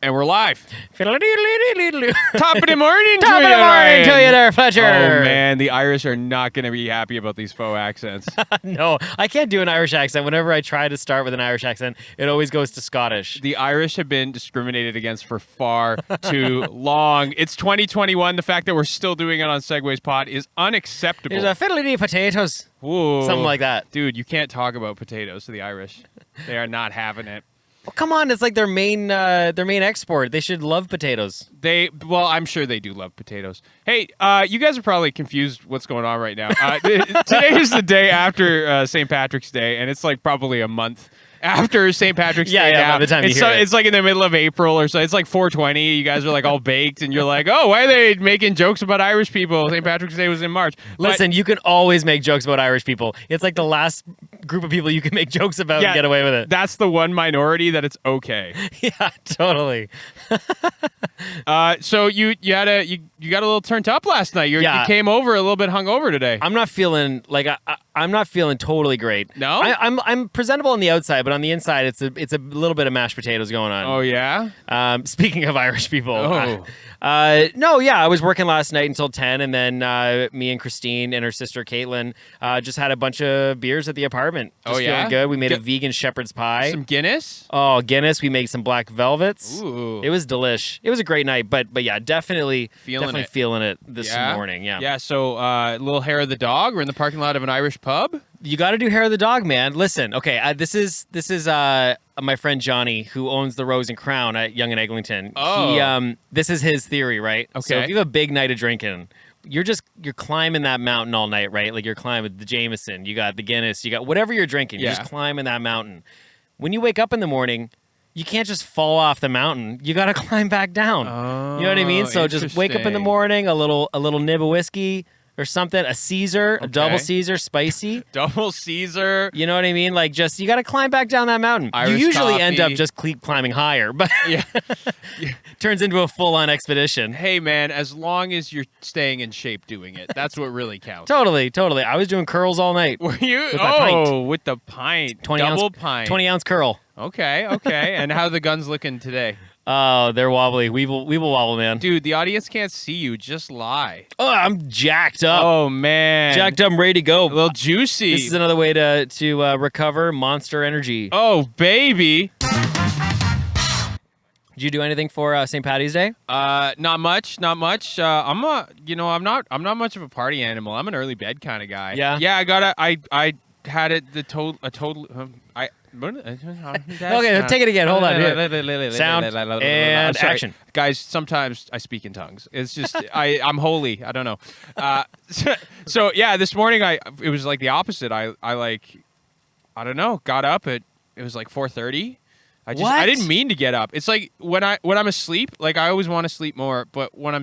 And we're live. Top of Top of the morning the morning to you there, Fletcher. Oh, man. The Irish are not going to be happy about these faux accents. No, I can't do an Irish accent. Whenever I try to start with an Irish accent, it always goes to Scottish. The Irish have been discriminated against for far too long. It's 2021. The fact that we're still doing it on Segues Pod is unacceptable. There's a fiddly potatoes. Ooh. Something like that. Dude, you can't talk about potatoes to the Irish. They are not having it. Well, come on, it's like their main export. They should love potatoes. Well, I'm sure they do love potatoes. Hey, you guys are probably confused what's going on right now. Today is the day after St. Patrick's Day, and it's like probably a month after St. Patrick's Day. Yeah, by the time you hear it. It's like in the middle of April or so. It's like 420. You guys are like all baked, and you're like, oh, why are they making jokes about Irish people? St. Patrick's Day was in March. Listen, you can always make jokes about Irish people. It's like the last group of people you can make jokes about and get away with it. That's the one minority that it's okay. Yeah, totally. So you got a little turned up last night. You came over a little bit hungover today. I'm not feeling like I'm not feeling totally great. No? I'm presentable on the outside, but on the inside, it's a little bit of mashed potatoes going on. Oh yeah. Speaking of Irish people. Oh. I was working last night until 10, and then me and Christine and her sister Caitlin just had a bunch of beers at the apartment. Just feeling good. We made a vegan shepherd's pie. Some Guinness. Oh, Guinness. We made some black velvets. Ooh. It was delish. It was a great night, but yeah, definitely feeling it this morning. Yeah. Yeah. So a little hair of the dog. We're in the parking lot of an Irish pub. You got to do hair of the dog, man. Listen, okay, this is my friend Johnny, who owns the Rose and Crown at Yonge and Eglinton. Oh. This is his theory, right? Okay. So if you have a big night of drinking, you're climbing that mountain all night, right? Like you're climbing the Jameson, you got the Guinness, you got whatever you're drinking. You're just climbing that mountain. When you wake up in the morning, you can't just fall off the mountain. You got to climb back down. Oh, you know what I mean? So just wake up in the morning, a little nib of whiskey or something, a Caesar, a double Caesar, spicy. Double Caesar. You know what I mean? Like, just, you got to climb back down that mountain. Irish you usually coffee. end up just climbing higher, but turns into a full-on expedition. Hey, man, as long as you're staying in shape doing it, that's what really counts. Totally. I was doing curls all night. Were you? With my pint. With the pint. 20 Double ounce, pint. 20-ounce curl. Okay. And how are the guns looking today? Oh, they're wobbly. We will wobble, man. Dude, the audience can't see you. Just lie. Oh, I'm jacked up. Oh, man. Jacked up, ready to go. A little juicy. This is another way to recover monster energy. Oh, baby. Did you do anything for St. Patty's Day? Not much. I'm not much of a party animal. I'm an early bed kind of guy. Yeah. Yeah, I had it Okay, take it again. Hold on. Here. Sound and action. Guys, sometimes I speak in tongues. It's just I'm holy. I don't know. So yeah, this morning it was like the opposite. I don't know. Got up it was like 4:30. I didn't mean to get up. It's like when I'm asleep, like I always want to sleep more, but when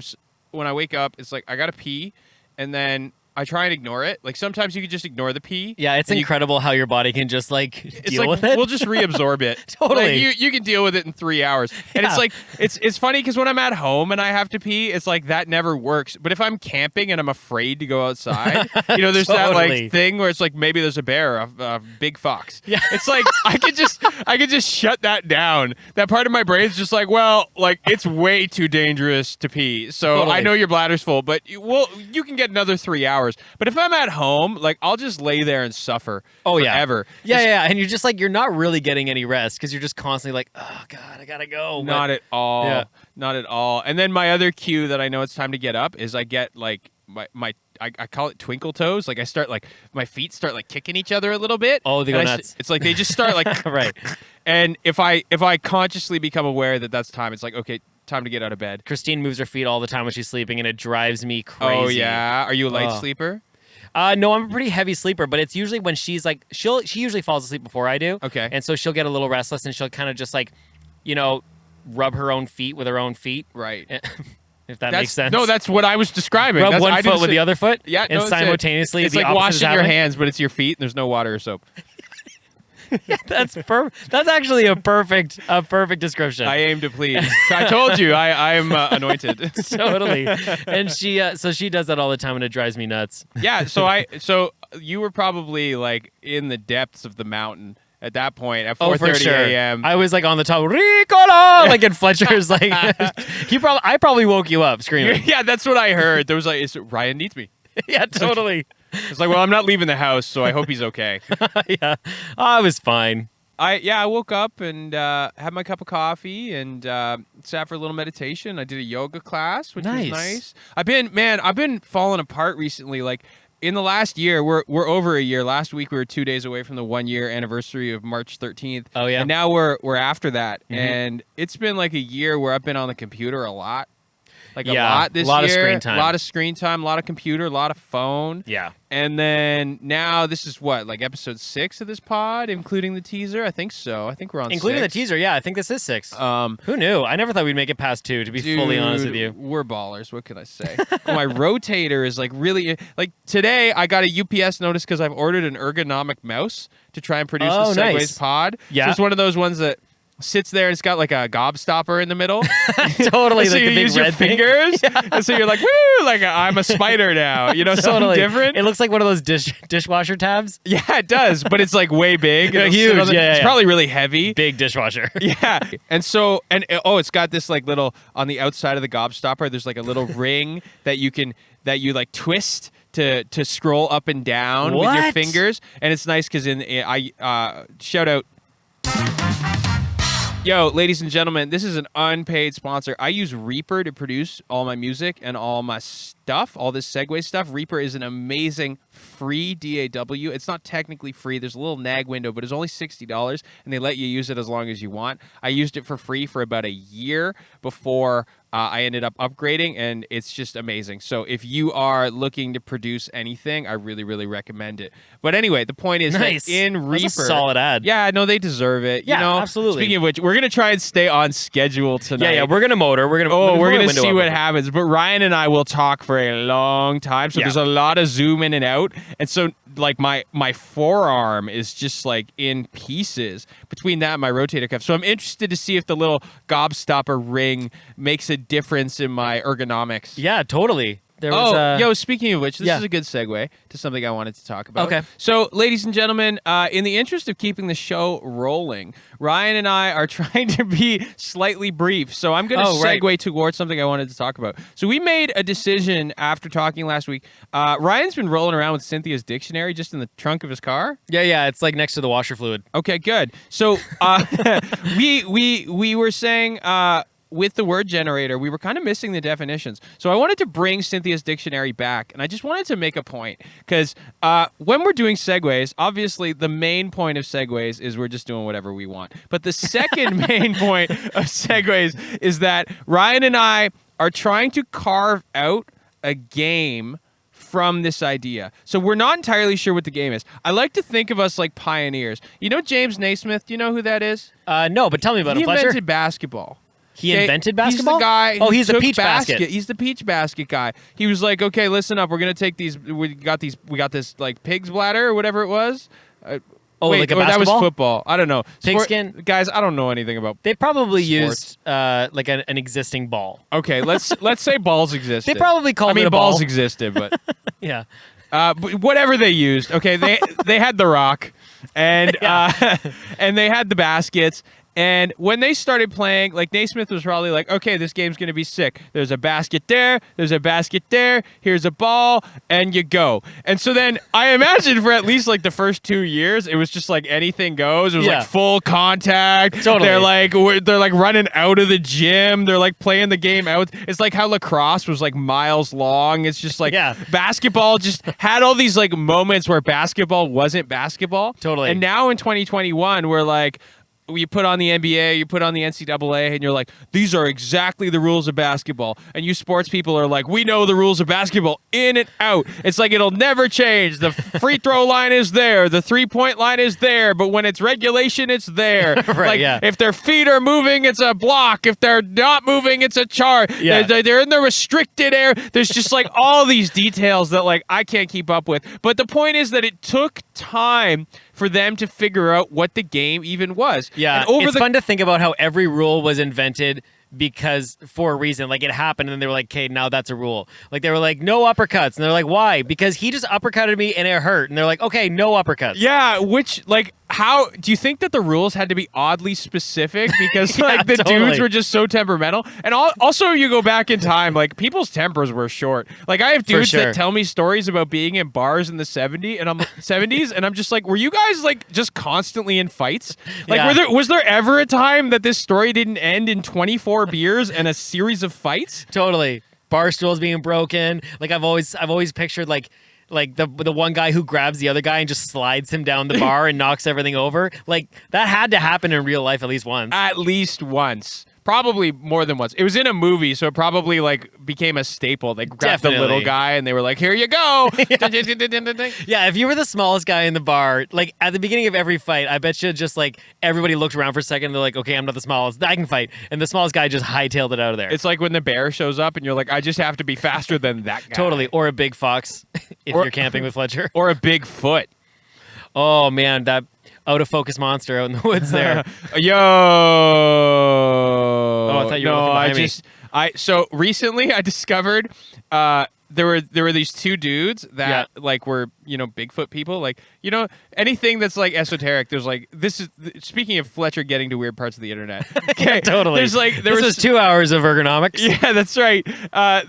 I wake up, it's like I gotta pee, and then I try and ignore it. Like sometimes you can just ignore the pee. Yeah, it's incredible how your body can just deal with it. We'll just reabsorb it. Totally. Like, you can deal with it in 3 hours. And it's like it's funny because when I'm at home and I have to pee, it's like that never works. But if I'm camping and I'm afraid to go outside, there's that like thing where it's like maybe there's a bear, a big fox. Yeah. It's like I could just shut that down. That part of my brain's just like, well, like it's way too dangerous to pee. So I know your bladder's full, but you can get another 3 hours. But if I'm at home, like I'll just lay there and suffer forever. Yeah. And you're just like, you're not really getting any rest because you're just constantly like, oh God, I gotta go. Not at all. Yeah. Not at all. And then my other cue that I know it's time to get up is I get like I call it twinkle toes. Like I start like my feet start like kicking each other a little bit. Oh, they go nuts. It's like they just start like right. And if I consciously become aware that that's time, it's like, okay, time to get out of bed. Christine moves her feet all the time when she's sleeping, and it drives me crazy. Oh yeah. Are you a light sleeper? No, I'm a pretty heavy sleeper, but it's usually when she's like, she usually falls asleep before I do. Okay. And so she'll get a little restless, and she'll kind of just like, rub her own feet with her own feet. Right. If that makes sense. No, that's what I was describing. Rub one foot with the other foot. Yeah. And simultaneously, it's like washing your hands, but it's your feet, and there's no water or soap. Yeah, that's actually a perfect description. I aim to please. I told you, I am anointed. Totally. And so she does that all the time, and it drives me nuts. Yeah. So you were probably like in the depths of the mountain at that point at Oh, for 4:30 sure. a.m. I was like on the top, Ricola, like in Fletcher's like. I probably woke you up screaming. Yeah, that's what I heard. There was like, Ryan needs me. Yeah, totally. It's like, well, I'm not leaving the house, so I hope he's okay. Yeah, I was fine. I woke up and had my cup of coffee and sat for a little meditation. I did a yoga class, which was nice. I've been falling apart recently. Like in the last year, we're over a year. Last week we were 2 days away from the 1 year anniversary of March 13th. Oh yeah. And now we're after that, and it's been like a year where I've been on the computer a lot. Like a lot this year. A lot of screen time. A lot of screen time, a lot of computer, a lot of phone. Yeah. And then now this is what, like episode 6 of this pod, including the teaser? I think so. I think we're on Including 6. the teaser, yeah. I think this is 6. Who Who knew? I never thought we'd make it past 2, to be fully honest with you. We're ballers. What can I say? My rotator is like really, like today I got a UPS notice because I've ordered an ergonomic mouse to try and produce the Segues nice. pod. Yeah. So it's one of those ones that sits there and it's got like a gobstopper in the middle. Totally. So like you the big use your red thing. fingers, and so you're like, woo, like I'm a spider now. You know, something Totally. different. It looks like one of those dishwasher tabs. Yeah, it does, but it's like way big. Yeah, It'll huge. sit on the- Yeah, it's yeah. probably really heavy. Big dishwasher. Yeah, and so it's got this like little on the outside of the gobstopper. There's like a little ring that you like twist to scroll up and down with your What? fingers, and it's nice because shout out. Yo, ladies and gentlemen, this is an unpaid sponsor. I use Reaper to produce all my music and all my stuff, all this Segue stuff. Reaper is an amazing free DAW. It's not technically free. There's a little nag window, but it's only $60, and they let you use it as long as you want. I used it for free for about a year before I ended up upgrading, and it's just amazing. So if you are looking to produce anything, I really, really recommend it. But anyway, the point is Nice. that in Reaper... That's a solid ad. Yeah, no, they deserve it. Yeah, you know? absolutely. Speaking of which, we're going to try and stay on schedule tonight. Yeah, we're gonna motor. We're gonna see what happens. But Ryan and I will talk for a long time, so Yeah. there's a lot of zoom in and out, and so like my forearm is just like in pieces between that and my rotator cuff. So I'm interested to see if the little gobstopper ring makes a difference in my ergonomics. Yeah, totally. There was, yo, speaking of which, this yeah. is a good segue to something I wanted to talk about. Okay. So, ladies and gentlemen, in the interest of keeping the show rolling, Ryan and I are trying to be slightly brief. So I'm going to segue towards something I wanted to talk about. So we made a decision after talking last week. Ryan's been rolling around with Cynthia's dictionary just in the trunk of his car. Yeah, it's like next to the washer fluid. Okay, good. So we were saying... with the word generator, we were kind of missing the definitions. So I wanted to bring Cynthia's dictionary back, and I just wanted to make a point, because when we're doing segues, obviously the main point of segues is we're just doing whatever we want. But the second main point of segues is that Ryan and I are trying to carve out a game from this idea. So we're not entirely sure what the game is. I like to think of us like pioneers. You know James Naismith? Do you know who that is? No, but tell me about He him, Fletcher. invented basketball. He invented basketball? He's the guy. Oh, who he's the took peach basket. He's the peach basket guy. He was like, okay, listen up. We're gonna take these. We got this like pig's bladder or whatever it was. Like a that was basketball? football. I don't know. Pigskin? Guys, I don't know anything about. They probably Sports. used like an existing ball. Okay, let's say balls existed. They probably called it a balls ball. existed, but Yeah. but whatever they used. Okay, they had the rock, and and they had the baskets. And when they started playing, like Naismith was probably like, okay, this game's going to be sick. There's a basket there. There's a basket there. Here's a ball. And you go. And so then I imagine for at least like the first 2 years, it was just like anything goes. It was like full contact. Totally. They're like running out of the gym. They're like playing the game out. It's like how lacrosse was like miles long. It's just like basketball just had all these like moments where basketball wasn't basketball. Totally. And now in 2021, we're like, you put on the NBA, you put on the NCAA, and you're like, these are exactly the rules of basketball. And you sports people are like, we know the rules of basketball in and out. It's like it'll never change. The free throw line is there. The 3-point line is there. But when it's regulation, it's there. If their feet are moving, it's a block. If they're not moving, it's a char. Yeah. They're in the restricted area. There's just like all these details that like I can't keep up with. But the point is that it took time for them to figure out what the game even was. Yeah, it's fun to think about how every rule was invented because for a reason. Like it happened and they were like, okay, now that's a rule. Like they were like, no uppercuts. And they're like, why? Because he just uppercutted me and it hurt. And they're like, okay, no uppercuts. Yeah, which like how do you think that the rules had to be oddly specific because Yeah, like the totally. dudes were just so temperamental? And also, you go back in time, like people's tempers were short. Like I have dudes sure. that tell me stories about being in bars in the 70s, and I'm just like, were you guys like just constantly in fights? Like, Yeah. was there ever a time that this story didn't end in 24 beers and a series of fights? Totally. Bar stools being broken. Like I've always pictured like the one guy who grabs the other guy and just slides him down the bar and knocks everything over. Like that had to happen in real life at least once. At least once. Probably more than once. It was in a movie, so it probably like became a staple. They grabbed the little Definitely. guy and they were like, "Here you go." Yeah, if you were the smallest guy in the bar, like at the beginning of every fight, I bet you just like everybody looked around for a second. They're like, okay, I'm not the smallest. I can fight. And the smallest guy just hightailed it out of there. It's like when the bear shows up and you're like, "I just have to be faster than that guy." Totally. Or a big fox if Or- you're camping with Fletcher. Or a big foot. Oh, man, that out of focus monster out in the woods there. Yo. Oh, I thought you were looking behind me. So recently I discovered there were these two dudes that like were, Bigfoot people, like, anything that's like esoteric. There's like speaking of Fletcher getting to weird parts of the internet. Okay. Totally. There's like This was 2 hours of ergonomics. Yeah, that's right.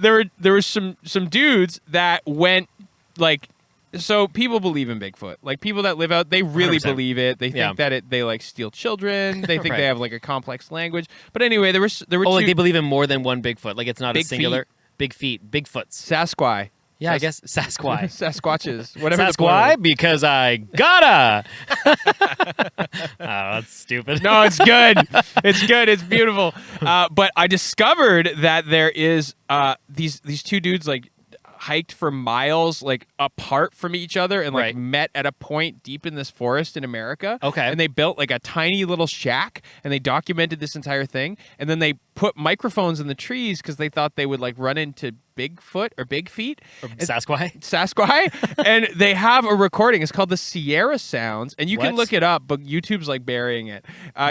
There were some dudes that went like, so people believe in Bigfoot. Like people that live out, they really 100%. believe it. They think that they like steal children. They think Right. they have like a complex language. But anyway, there were Oh, two like they believe in more than one Bigfoot. Like it's not Big a singular. Big feet. Bigfoots. Sasquatch. Yeah, I guess Sasquatch. Sasquatches. Whatever. the plural Sasquatch because I gotta. Oh, that's stupid. No, it's good. It's good. It's beautiful. But I discovered that there is these two dudes like hiked for miles like apart from each other and like Right. met at a point deep in this forest in America. Okay. And they built like a tiny little shack and they documented this entire thing. And then they put microphones in the trees because they thought they would like run into Bigfoot or Big Feet. Sasquatch. And they have a recording. It's called the Sierra Sounds. And you can What? look it up, but YouTube's like burying it.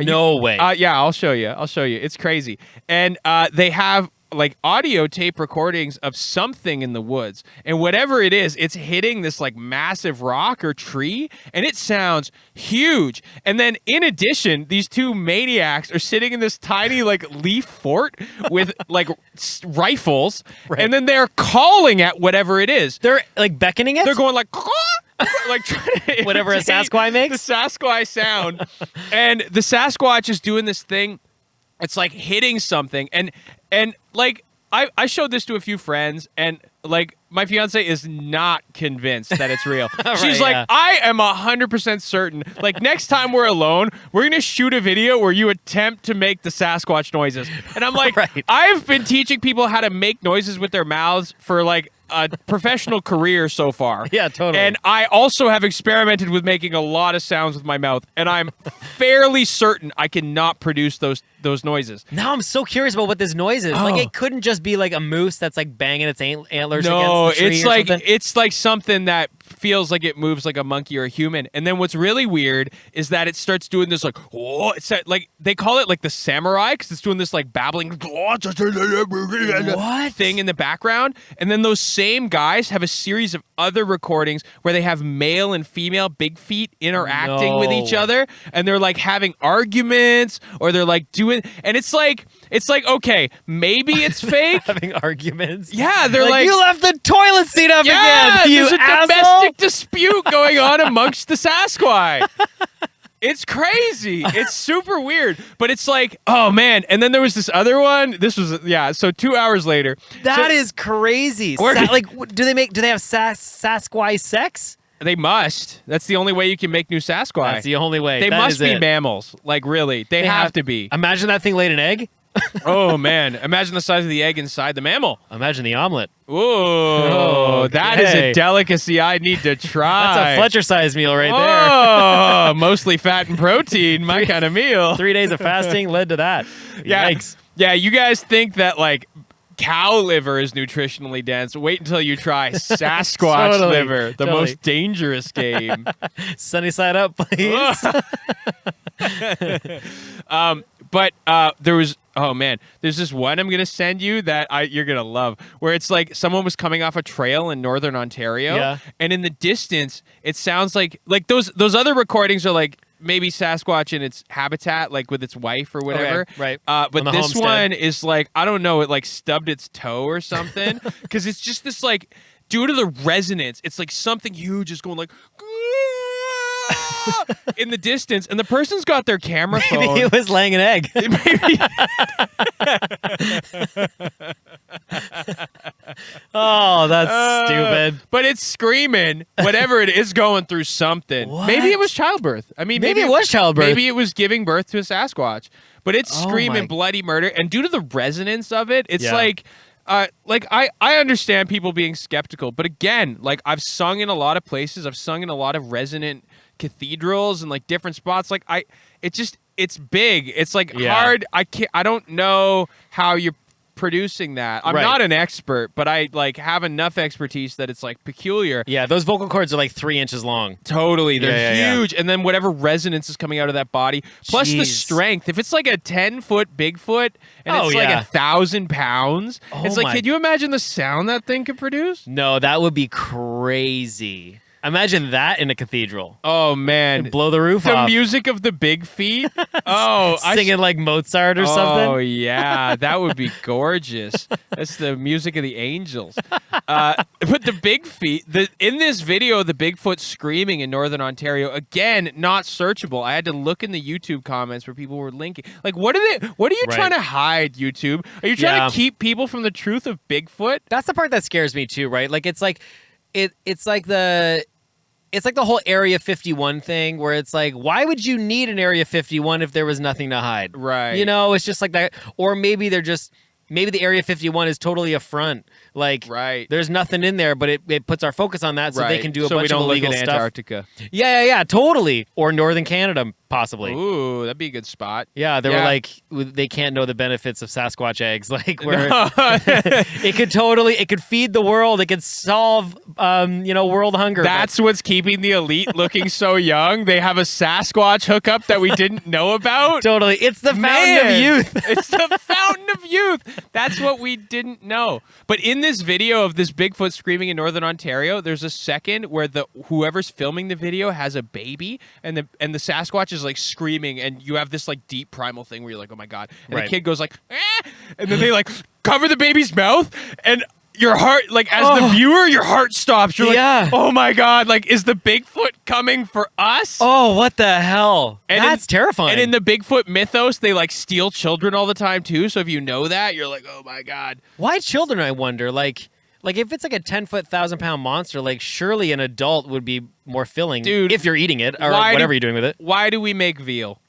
No way. Yeah, I'll show you. It's crazy. And they have like audio tape recordings of something in the woods. And whatever it is, it's hitting this like massive rock or tree and it sounds huge. And then in addition, these two maniacs are sitting in this tiny like leaf fort with like rifles. Right. And then they're calling at whatever it is. They're like beckoning it. They're going like like trying to Whatever a imitate Sasquatch makes? the Sasquatch sound. And the Sasquatch is doing this thing. It's like hitting something. And like I showed this to a few friends and like my fiance is not convinced that it's real. She's like, yeah. I am 100% certain. Like next time we're alone, we're going to shoot a video where you attempt to make the Sasquatch noises. And I'm like, Right. I've been teaching people how to make noises with their mouths for like a professional career so far. Yeah, totally. And I also have experimented with making a lot of sounds with my mouth, and I'm fairly certain I cannot produce those noises. Now I'm so curious about what this noise is. Like Oh. it couldn't just be like a moose that's like banging its antlers No, against the tree it's or like something. it's like something that feels like it moves like a monkey or a human. And then what's really weird is that it starts doing this like, oh, it's like they call it like the samurai because it's doing this like babbling What? thing in the background. And then those same guys have a series of other recordings where they have male and female big feet interacting with each No. other, and they're like having arguments or they're like doing, and it's like okay, maybe it's fake. Having arguments. Yeah, they're like you left the toilet seat up yeah, again. You there's a asshole. domestic dispute going on amongst the Sasquatch. It's crazy. It's super weird. But it's like, oh man. And then there was this other one. This was so 2 hours later. That is crazy. Where- Like, do they have Sasquatch sex? They must. That's the only way you can make new Sasquatch. That's the only way. They That must is be it. mammals. Like really. They have to be. Imagine that thing laid an egg. Oh man. Imagine the size of the egg inside the mammal. Imagine the omelet. Whoa. That is Okay. a delicacy I need to try. That's a Fletcher-sized meal right Oh, mostly fat and protein. My kind of meal. there. 3 days of fasting led to that. Yeah. Yikes. Yeah, you guys think that like cow liver is nutritionally dense. Wait until you try Sasquatch Totally, liver, the totally. most dangerous game. Sunny side up, please. But there was there's this one I'm gonna send you that you're gonna love, where it's like someone was coming off a trail in northern Ontario, Yeah. and in the distance it sounds like those other recordings are like maybe Sasquatch in its habitat, like with its wife or whatever. Okay, right. But On the this homestead. one is like, I don't know, it like stubbed its toe or something. Because it's just this like, due to the resonance, it's like something huge is going like in the distance, and the person's got their camera phone. Maybe it was laying an egg. Oh, that's stupid. But it's screaming. Whatever it is, going through something. What? Maybe it was childbirth. I mean, Maybe it was childbirth. Maybe it was giving birth to a Sasquatch. But it's Oh screaming my- bloody murder, and due to the resonance of it, it's Yeah. like I understand people being skeptical, but again, like I've sung in a lot of places, I've sung in a lot of resonant cathedrals and like different spots. Like it's big. It's like Yeah. hard. I don't know how you're producing that. I'm Right. not an expert, but I like have enough expertise that it's like peculiar. Yeah, those vocal cords are like 3 inches long. Totally. They're Yeah. huge. And then whatever resonance is coming out of that body, plus the Jeez. strength. If it's like a 10-foot Bigfoot and Oh, it's like yeah. 1,000 pounds, Oh it's like, my- can you imagine the sound that thing could produce? No, that would be crazy. Imagine that in a cathedral. Oh, man. Blow the roof The off. music of the big feet. Oh, Singing like Mozart or something. Oh yeah, that would be gorgeous. That's the music of the angels. But the big feet, in this video, the Bigfoot screaming in Northern Ontario, again, not searchable. I had to look in the YouTube comments where people were linking. Like, what are you Right. trying to hide, YouTube? Are you trying Yeah. to keep people from the truth of Bigfoot? That's the part that scares me too, right? Like it's like it's like the whole Area 51 thing where it's like, why would you need an Area 51 if there was nothing to hide? Right. You know, it's just like that. Or maybe maybe the Area 51 is totally a front. Like, Right. there's nothing in there, but it puts our focus on that so they can do a so we bunch don't of look illegal at stuff. Antarctica. Yeah, totally. Or Northern Canada, possibly. Ooh, that'd be a good spot. Yeah, they Yeah. were like, they can't know the benefits of Sasquatch eggs. Like, where it could feed the world. It could solve, world hunger. That's what's keeping the elite looking so young. They have a Sasquatch hookup that we didn't know about. Totally. It's the fountain Man, of youth. It's the fountain of youth. That's what we didn't know. But in this video of this Bigfoot screaming in Northern Ontario, there's a second where whoever's filming the video has a baby, and the Sasquatch is like screaming, and you have this like deep primal thing where you're like, oh my god, and Right. the kid goes like, ah! And then they like cover the baby's mouth, and your heart, like as the viewer, your heart stops. You're Yeah. like, oh my god, like is the Bigfoot coming for us? Oh, what the hell? And That's terrifying. And in the Bigfoot mythos, they like steal children all the time too. So if you know that, you're like, oh my god. Why children, I wonder? Like if it's like a 10-foot, 1,000-pound monster, like surely an adult would be more filling, Dude, if you're eating it or why whatever do- you're doing with it. Why do we make veal?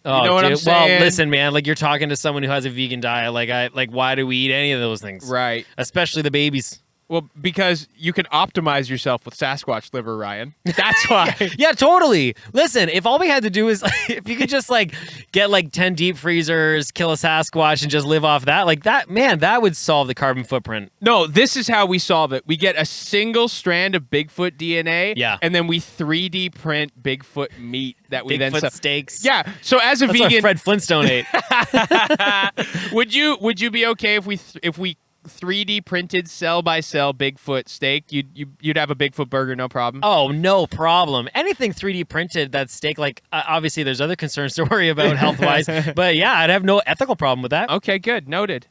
Oh, know what I'm Well, saying? listen, man. Like you're talking to someone who has a vegan diet. Like why do we eat any of those things? Right. Especially the babies. Well, because you can optimize yourself with Sasquatch liver, Ryan. That's why. Yeah, totally. Listen, if all we had to do is if you could just like get like 10 deep freezers, kill a Sasquatch, and just live off that, like that, man, that would solve the carbon footprint. No, this is how we solve it. We get a single strand of Bigfoot DNA, Yeah. and then we 3D print Bigfoot meat that we then Bigfoot sell. steaks. Yeah. So as a That's what vegan, Fred Flintstone ate. would you be okay if we 3D printed cell by cell Bigfoot steak? You'd have a Bigfoot burger, no problem. Oh, no problem. Anything 3D printed, that steak, like, obviously there's other concerns to worry about health-wise, but yeah, I'd have no ethical problem with that. Okay, good. Noted.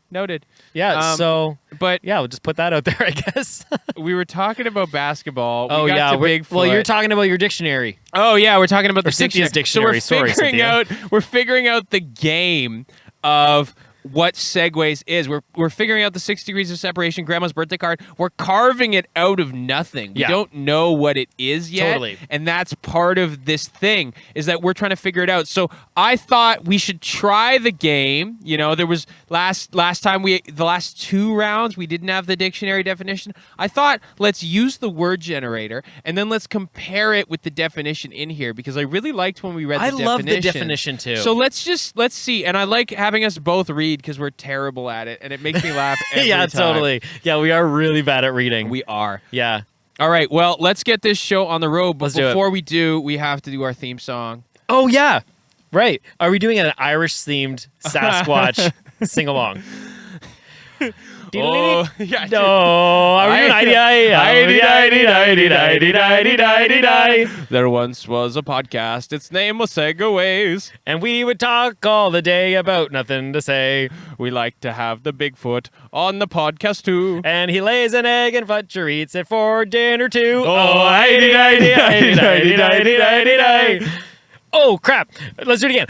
Yeah, so, But yeah, we'll just put that out there, I guess. we were talking about basketball. Oh, we got yeah. to Bigfoot. Well, you're talking about your dictionary. Oh, yeah, we're talking about the Or Cynthia's dictionary. So we're Sorry, figuring we're figuring out the game of what Segues is. We're figuring out the 6 degrees of separation, grandma's birthday card. We're carving it out of nothing. We Yeah. don't know what it is yet. Totally. And that's part of this thing, is that we're trying to figure it out. So I thought we should try the game. You know, there was last time the last 2 rounds, we didn't have the dictionary definition. I thought let's use the word generator and then let's compare it with the definition in here, because I really liked when we read the I definition. love the definition, too. So let's see. And I like having us both read because we're terrible at it, and it makes me laugh every Yeah, time. totally. Yeah, we are really bad at reading. We are. Yeah. All right, well, let's get this show on the road. But Let's do it. before we do, we have to do our theme song. Oh, yeah. Right. Are we doing an Irish-themed Sasquatch sing-along? Oh, yeah. No, There once was a podcast. Its name was Segues. and we would talk all the day about nothing to say. We like to have the Bigfoot on the podcast too. And he lays an egg and Fletcher eats it for dinner too. Oh, crap. Let's do it again.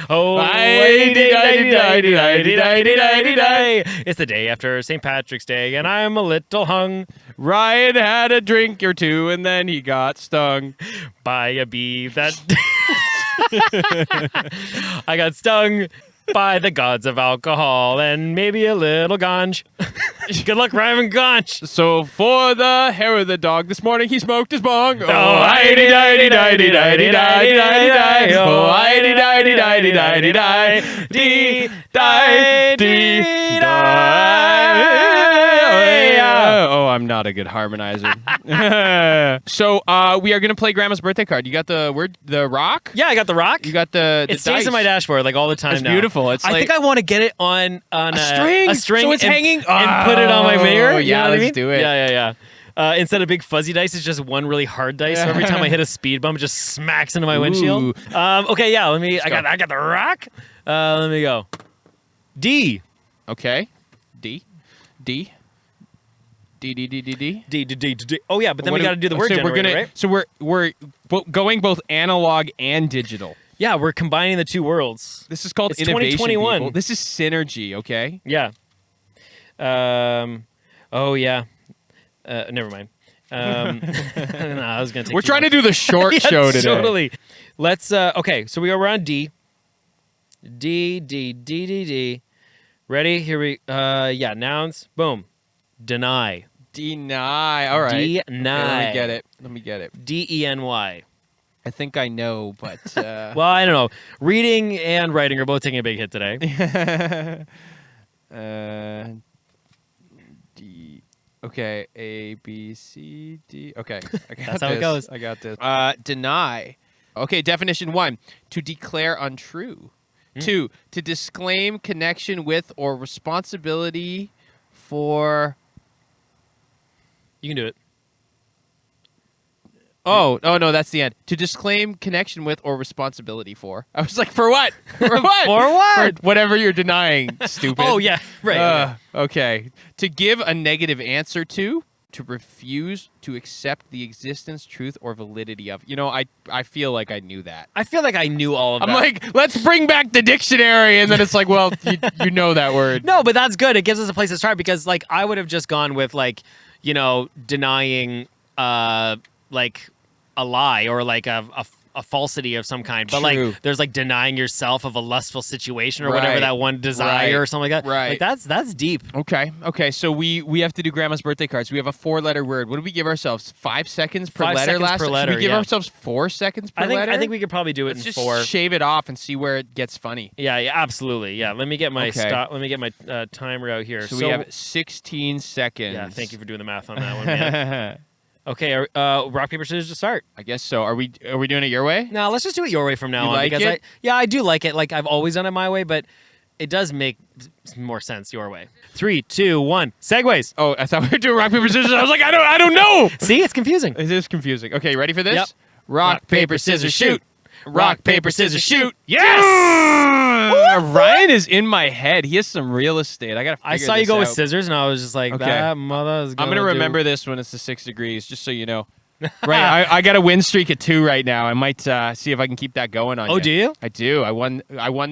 It's the day after St. Patrick's Day, and I'm a little hung Ryan had a drink or two, and then he got stung. by a bee that... I got stung by the gods of alcohol and maybe a little ganj. Good luck rhyming ganj. So for the hair of the dog, this morning he smoked his bong. Oh, I-di-di-di-di-di-di-di-di-di-di. Oh, oh, I'm not a good harmonizer. So we are going to play Grandma's birthday card. You got the word, the rock? Yeah, I got the rock. You got the It stays dice. on my dashboard like all the time It's now. beautiful. It's I like think I want to get it on a string. A string So it's and, hanging. and put it on my mirror. Oh, You yeah, know what I let's mean? do it. Yeah. Instead of big fuzzy dice, it's just one really hard dice. So every time I hit a speed bump, it just smacks into my windshield. Okay, yeah. Let me. I got the rock. Let me go. D. Okay. D. Oh yeah, but then What we got to do the word so generator, right? So we're going both analog and digital. Yeah, we're combining the two worlds. This is called It's innovation. 2021. People. This is synergy. Okay. Yeah. Oh yeah. Never mind. No, I was gonna take. We're trying to do the short Yeah, show today. Totally. Let's. Okay, so we're on D. D. Ready? Here we. Yeah. Nouns. Boom. Deny. Deny. All right. Deny. Okay, let me get it. D-E-N-Y. I think I know, but Well, I don't know. Reading and writing are both taking a big hit today. D. Okay. A B C D. Okay. I got That's how it goes. I got this. Deny. Okay. Definition 1: to declare untrue. 2: to disclaim connection with or responsibility for. You can do it. Oh no, that's the end. To disclaim connection with or responsibility for. I was like, for what? For what? For what? For whatever you're denying, stupid. Oh yeah. Right. Okay. To give a negative answer to refuse to accept the existence, truth, or validity of. You know, I feel like I knew that. I feel like I knew all of that. I'm like, let's bring back the dictionary, and then it's like, well, you know that word. No, but that's good. It gives us a place to start because, like, I would have just gone with, like, you know, denying, like, a lie or, like, a falsity of some kind. But, True. like, there's, like, denying yourself of a lustful situation or whatever Right. that one desire or something like that. Right. Like, that's deep. Okay. So we have to do Grandma's birthday cards. We have a 4-letter word. What do we give ourselves? 5 seconds per 5 letter seconds last per time? letter, Should we give yeah. ourselves 4 seconds per letter? I think we could probably do it Let's in just 4. shave it off and see where it gets funny. Yeah, absolutely. Yeah, let me get my Okay. Let me get my timer out here. So we have 16 seconds. Yeah, thank you for doing the math on that one, man. Okay, rock paper scissors to start. I guess so. Are we doing it your way? No, let's just do it your way from now You on. like because it? I do like it. Like I've always done it my way, but it does make more sense your way. 3, 2, 1. Segues. Oh, I thought we were doing rock paper scissors. I was like, I don't know. See, it's confusing. It is confusing. Okay, you ready for this? Yep. Rock, paper, scissors, shoot. Rock, paper, scissors, shoot. Yes! Ryan is in my head. He has some real estate. I gotta. I figure saw you this go with out. scissors, and I was just like, Okay. that mother is I'm gonna gonna do- remember this when it's the 6 degrees, just so you know. Right, I got a win streak at 2 right now. I might see if I can keep that going on. Oh, you. do you? I do. I won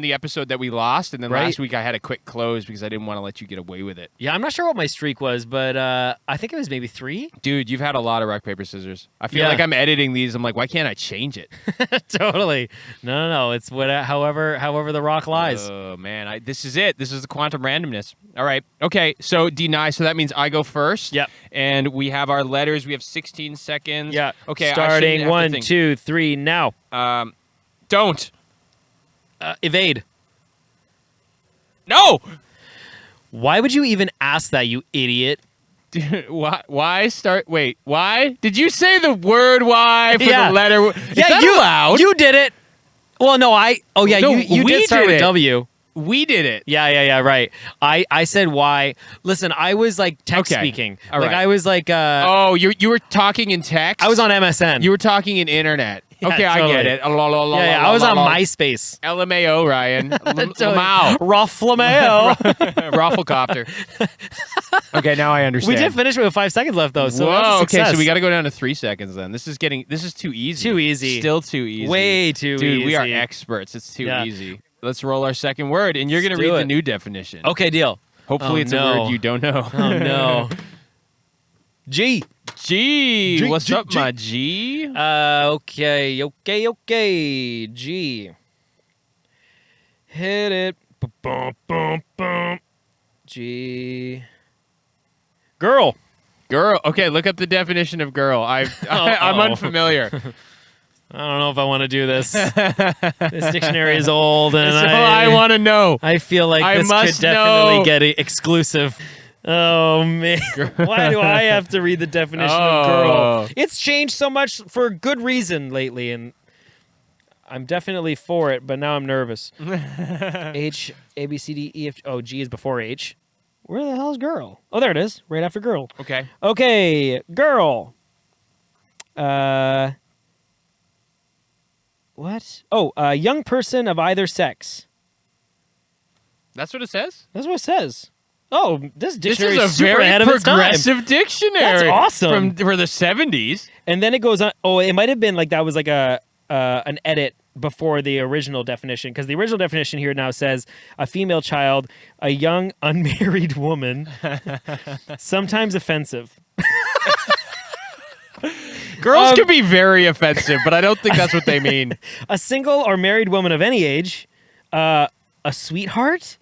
the episode that we lost, and then Right. last week I had a quick close because I didn't want to let you get away with it. Yeah, I'm not sure what my streak was, but I think it was maybe 3. Dude, you've had a lot of rock paper scissors. I feel Yeah. like I'm editing these. I'm like, why can't I change it? Totally. No. It's however the rock lies. Oh man, this is it. This is the quantum randomness. All right. Okay. So deny. So that means I go first. Yep. And we have our letters. We have 16 seconds. Yeah. Okay. Starting 1, 2, 3 now. Don't. Evade. No. Why would you even ask that, you idiot? Dude, why start? Wait. Why did you say the word "why" for Yeah. the letter? Is that you allowed? You did it. Well, no, Oh yeah, No, you we did start did with it. W. We did it. Yeah, right. I said why. Listen, I was like text speaking. All right. I was like Oh, you were talking in text? I was on MSN. You were talking in internet. Yeah, okay, totally. I get it. I was on MySpace. LMAO, Ryan. Lamau. Ruff Lamau. Rafflecopter. Okay, now I understand. We did finish with 5 seconds left though. So whoa, that's a okay, success. so we got to go down to 3 seconds then. This is too easy. Too easy. Still too easy. Way too easy. Dude, we are experts. It's too easy. Let's roll our second word, and you're going to read the new definition. Okay, deal. Hopefully it's a word you don't know. Oh, no. G. What's up, my G? Okay. G. Hit it. Bum. G. Girl. Okay, look up the definition of girl. I'm unfamiliar. I don't know if I want to do this. This dictionary is old, and I want to know. I feel like this could definitely get exclusive. Oh, man. Why do I have to read the definition of girl? It's changed so much for good reason lately, and I'm definitely for it, but now I'm nervous. H, A, B, C, D, E, F. Oh, G is before H. Where the hell is girl? Oh, there it is. Right after girl. Okay, girl. What? Oh, a young person of either sex. That's what it says? That's what it says. Oh, this dictionary is a super very ahead of its time. progressive dictionary. That's awesome. For the 70s. And then it goes on. Oh, it might have been like that was like an edit before the original definition, because the original definition here now says a female child, a young unmarried woman, sometimes offensive. Girls can be very offensive, but I don't think that's what they mean. A single or married woman of any age, a sweetheart,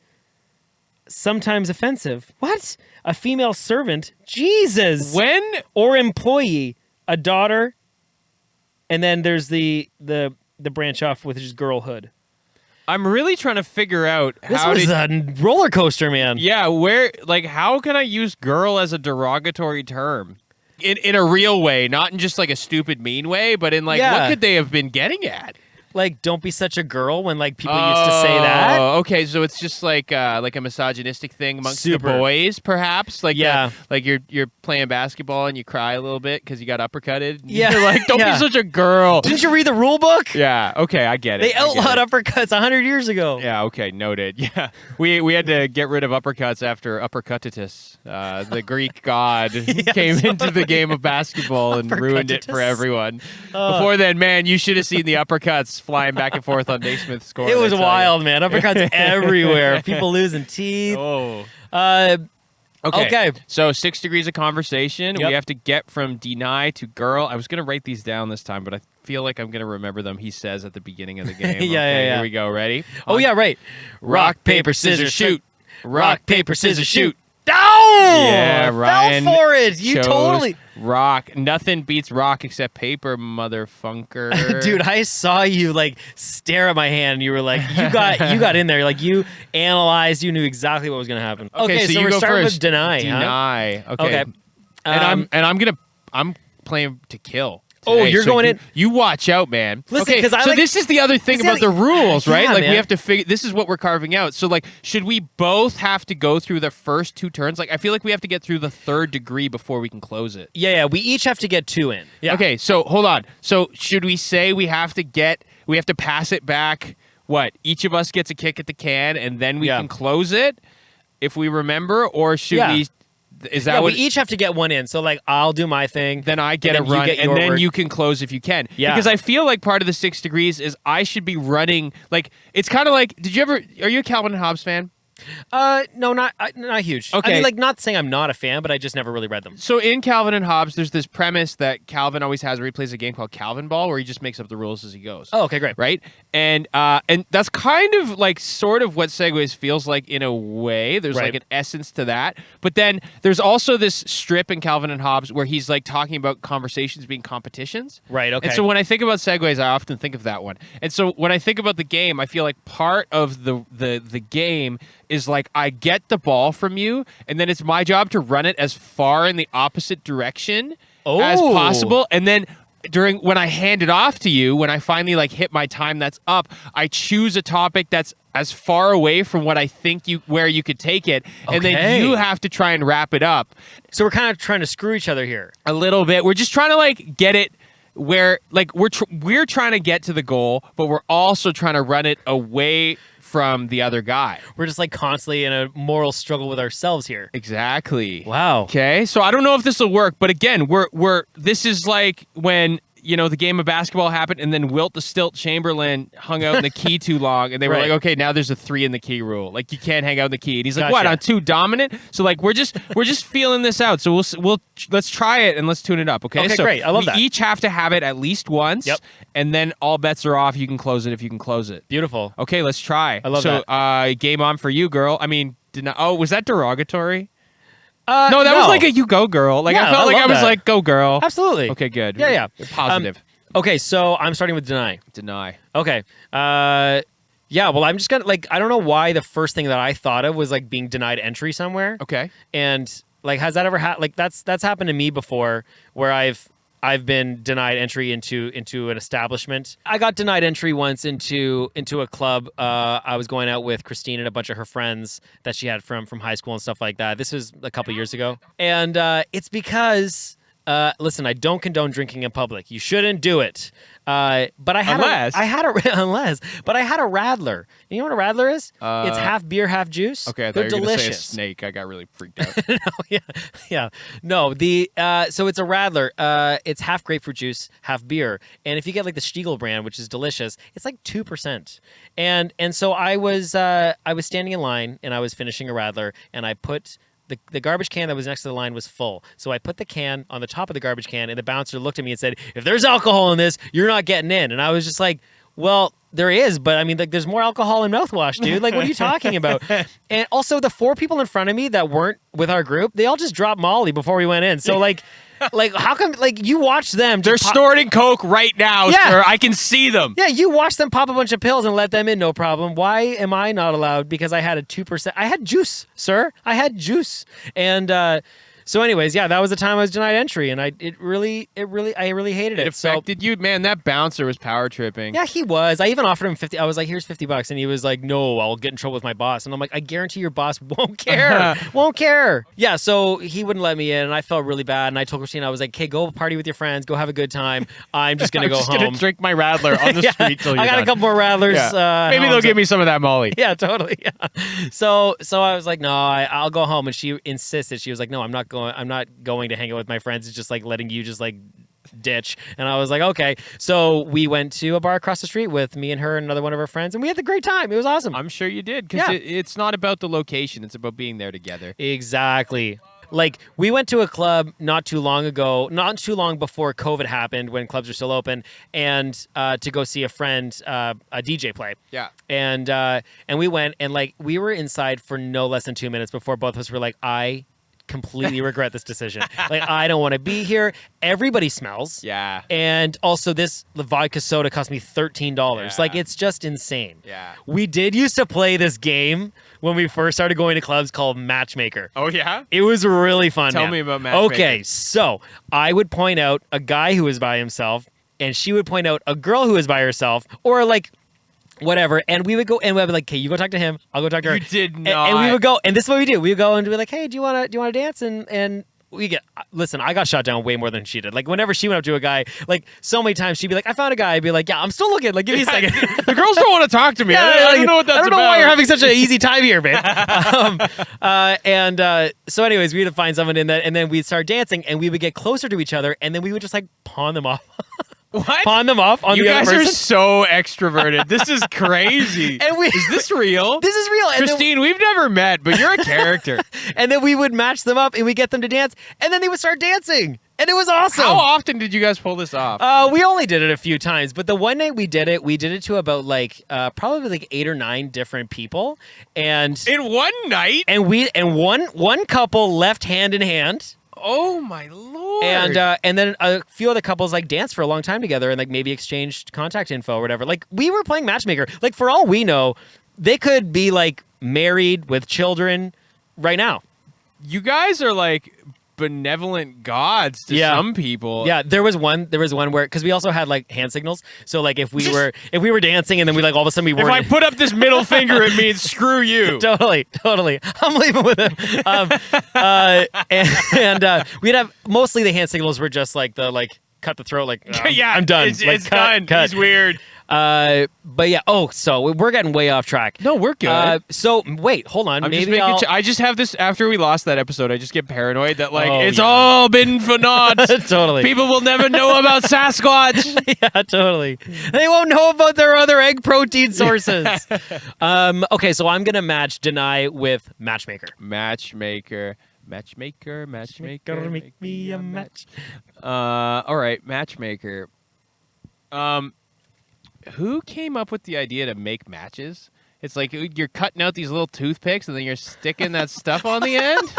sometimes offensive. What? A female servant, Jesus. When? Or employee, a daughter, and then there's the branch off, which is girlhood. I'm really trying to figure out this was a roller coaster, man. Yeah, how can I use girl as a derogatory term? In a real way, not in just like a stupid mean way, but in what could they have been getting at? Like, don't be such a girl when people used to say that. Oh, okay, so it's just like a misogynistic thing amongst the boys, perhaps. Like you're playing basketball and you cry a little bit because you got uppercutted. Yeah, you're like, don't be such a girl. Didn't you read the rule book? Yeah, okay, I get it. They outlawed uppercuts 100 years ago. Yeah, okay, noted. Yeah, we had to get rid of uppercuts after Uppercutitus, the Greek god, came into the game of basketball and ruined it for everyone. Before then, man, you should have seen the uppercuts flying back and forth on Naismith's score. It was wild, man. Uppercuts everywhere. People losing teeth. Oh. Okay. So 6 degrees of conversation. Yep. We have to get from deny to girl. I was going to write these down this time, but I feel like I'm going to remember them. He says at the beginning of the game. Yeah. Here we go. Ready? Yeah, right. Rock, paper, scissors, shoot. Rock, paper, scissors, shoot. Oh! Yeah, Ryan fell for it. You chose totally rock. Nothing beats rock except paper, motherfunker. Dude, I saw you stare at my hand. And you were like, you got in there. You analyzed. You knew exactly what was going to happen. Okay, so we're go starting first. with deny. Deny. Huh? Okay. I'm playing to kill. Today. Oh, you're going in. You watch out, man. Listen, okay, so this is the other thing about the rules, right? We have to figure. This is what we're carving out. So, should we both have to go through the first 2 turns? I feel like we have to get through the 3rd degree before we can close it. Yeah. We each have to get 2 in. Yeah. Okay, so hold on. So, should we say we have to pass it back? What? Each of us gets a kick at the can, and then we can close it if we remember, or should we? Is that what we each have to get 1 in? So I'll do my thing, then I get a run, and then you can close if you can. Yeah, because I feel like part of the 6 degrees is I should be running. It's kind of like. Are you a Calvin and Hobbes fan? No, not huge. Okay. I mean, not saying I'm not a fan, but I just never really read them. So in Calvin and Hobbes, there's this premise that Calvin always has where he plays a game called Calvin Ball, where he just makes up the rules as he goes. Oh, okay, great. Right? And that's kind of sort of what Segues feels like in a way. There's an essence to that. But then there's also this strip in Calvin and Hobbes where he's talking about conversations being competitions. Right, okay. And so when I think about Segues, I often think of that one. And so when I think about the game, I feel like part of the game is I get the ball from you, and then it's my job to run it as far in the opposite direction as possible, and then when I hand it off to you, when I finally like hit my time that's up, I choose a topic that's as far away from what I think where you could take it, and then you have to try and wrap it up. So we're kind of trying to screw each other here a little bit. We're just trying to like get it where like we're trying to get to the goal, but we're also trying to run it away from the other guy. We're just like constantly in a moral struggle with ourselves here. Exactly. Wow. Okay. So I don't know if this will work, but again, this is like when, you know, the game of basketball happened and then Wilt the Stilt Chamberlain hung out in the key too long and they were like, okay, now there's a 3 in the key rule. Like you can't hang out in the key. And he's like, what, on 2 dominant? So like we're just feeling this out. So let's try it and let's tune it up. Okay. Okay, so great. I love that. We each have to have it at least once. Yep. And then all bets are off. You can close it if you can close it. Beautiful. Okay, let's try. I love that. So game on for you, girl. I mean, was that derogatory? No, that was like a you go girl. Like I felt like I was like go girl. Absolutely. Okay, good. Yeah. Positive. Okay, so I'm starting with deny. Okay. Yeah, well, I'm just gonna like I don't know why the first thing that I thought of was like being denied entry somewhere. Okay. And like has that ever like that's happened to me before where I've been denied entry into an establishment. I got denied entry once into a club. I was going out with Christine and a bunch of her friends that she had from high school and stuff like that. This was a couple years ago. And it's because listen, I don't condone drinking in public. You shouldn't do it. But I had a Radler. You know what a Radler is? It's half beer, half juice. Okay, I thought they're you were delicious. gonna say a snake. I got really freaked out. Yeah. No, so it's a Radler. It's half grapefruit juice, half beer. And if you get like the Stiegel brand, which is delicious, it's like 2%. And so I was standing in line and I was finishing a Radler and I put the garbage can that was next to the line was full. So I put the can on the top of the garbage can and the bouncer looked at me and said, if there's alcohol in this, you're not getting in. And I was just like, well, there is, but I mean, like, there's more alcohol in mouthwash, dude. Like, what are you talking about? And also, the 4 people in front of me that weren't with our group, they all just dropped Molly before we went in. So, like, how come, like, you watch them? They're snorting coke right now, sir. I can see them. Yeah, you watch them pop a bunch of pills and let them in, no problem. Why am I not allowed? Because I had a 2%. I had juice, sir. I had juice. And, so anyways, yeah, that was the time I was denied entry, and I really hated it. It affected you, man. That bouncer was power tripping. Yeah, he was. I even offered him 50. I was like, "Here's $50," and he was like, "No, I'll get in trouble with my boss." And I'm like, "I guarantee your boss won't care. Won't care." Yeah, so he wouldn't let me in, and I felt really bad. And I told Christina, I was like, "Okay, go party with your friends, go have a good time. I'm just gonna go home. Gonna drink my Radler on the street till you're I got done. a couple more Radlers. Yeah. Maybe they'll give me some of that Molly. Yeah, totally. Yeah. So I was like, "No, I'll go home." And she insisted. She was like, "No, I'm not going to hang out with my friends. It's just like letting you just like ditch." And I was like, okay. So we went to a bar across the street with me and her and another one of our friends, and we had a great time. It was awesome. I'm sure you did, because it's not about the location. It's about being there together. Exactly. Like, we went to a club not too long before COVID happened, when clubs were still open, and to go see a friend, a DJ play. Yeah. And we went, and like, we were inside for no less than 2 minutes before both of us were like, I completely regret this decision. Like, I don't want to be here. Everybody smells. Yeah. And also, the vodka soda cost me $13. Yeah. Like, it's just insane. Yeah. We did used to play this game when we first started going to clubs called Matchmaker. Oh, yeah? It was really fun. Tell me about Matchmaker. Okay, so I would point out a guy who was by himself, and she would point out a girl who was by herself, or like, whatever, and we would go and we'd be like, okay, you go talk to him, I'll go talk to her. You did not. And we would go, and this is what we do. We would go and be like, hey, do you want to dance? And we get, listen, I got shot down way more than she did. Like, whenever she went up to a guy, like, so many times she'd be like, I found a guy. I'd be like, yeah, I'm still looking. Like, give me a second. The girls don't want to talk to me. Yeah, I don't know what that's about. I don't know why you're having such an easy time here, babe. So anyways, we would find someone in that, and then we'd start dancing, and we would get closer to each other, and then we would just like pawn them off. What? Pawn them off on you the other person. You guys are so extroverted. This is crazy. Is this real? This is real. Christine, we've never met, but you're a character. And then we would match them up, and we get them to dance, and then they would start dancing. And it was awesome. How often did you guys pull this off? We only did it a few times, but the one night we did it to about like probably like 8 or 9 different people, and in one night, and one couple left hand in hand. Oh my lord! And then a few other couples like danced for a long time together and like maybe exchanged contact info or whatever. Like, we were playing Matchmaker. Like, for all we know, they could be like married with children right now. You guys are like benevolent gods to Yeah. some people. Yeah, there was one where because we also had like hand signals. So like if we were dancing and then we like all of a sudden we If weren't. I put up this middle finger, it means screw you. Totally. I'm leaving with him. We'd have mostly the hand signals were just like the like cut the throat like Yeah, I'm done. It's, Like, it's done. cut. He's weird. But yeah. Oh, so we're getting way off track. No, we're good. So wait, hold on. I'm just Maybe making. I just have this after we lost that episode. I just get paranoid that like Oh, it's yeah. all been for naught. Totally. People will never know about Sasquatch. Yeah, totally. They won't know about their other egg protein sources. Okay, so I'm gonna match deny with matchmaker. Matchmaker. Make me a match. All right, matchmaker. Who came up with the idea to make matches? It's like you're cutting out these little toothpicks and then you're sticking that stuff on the end.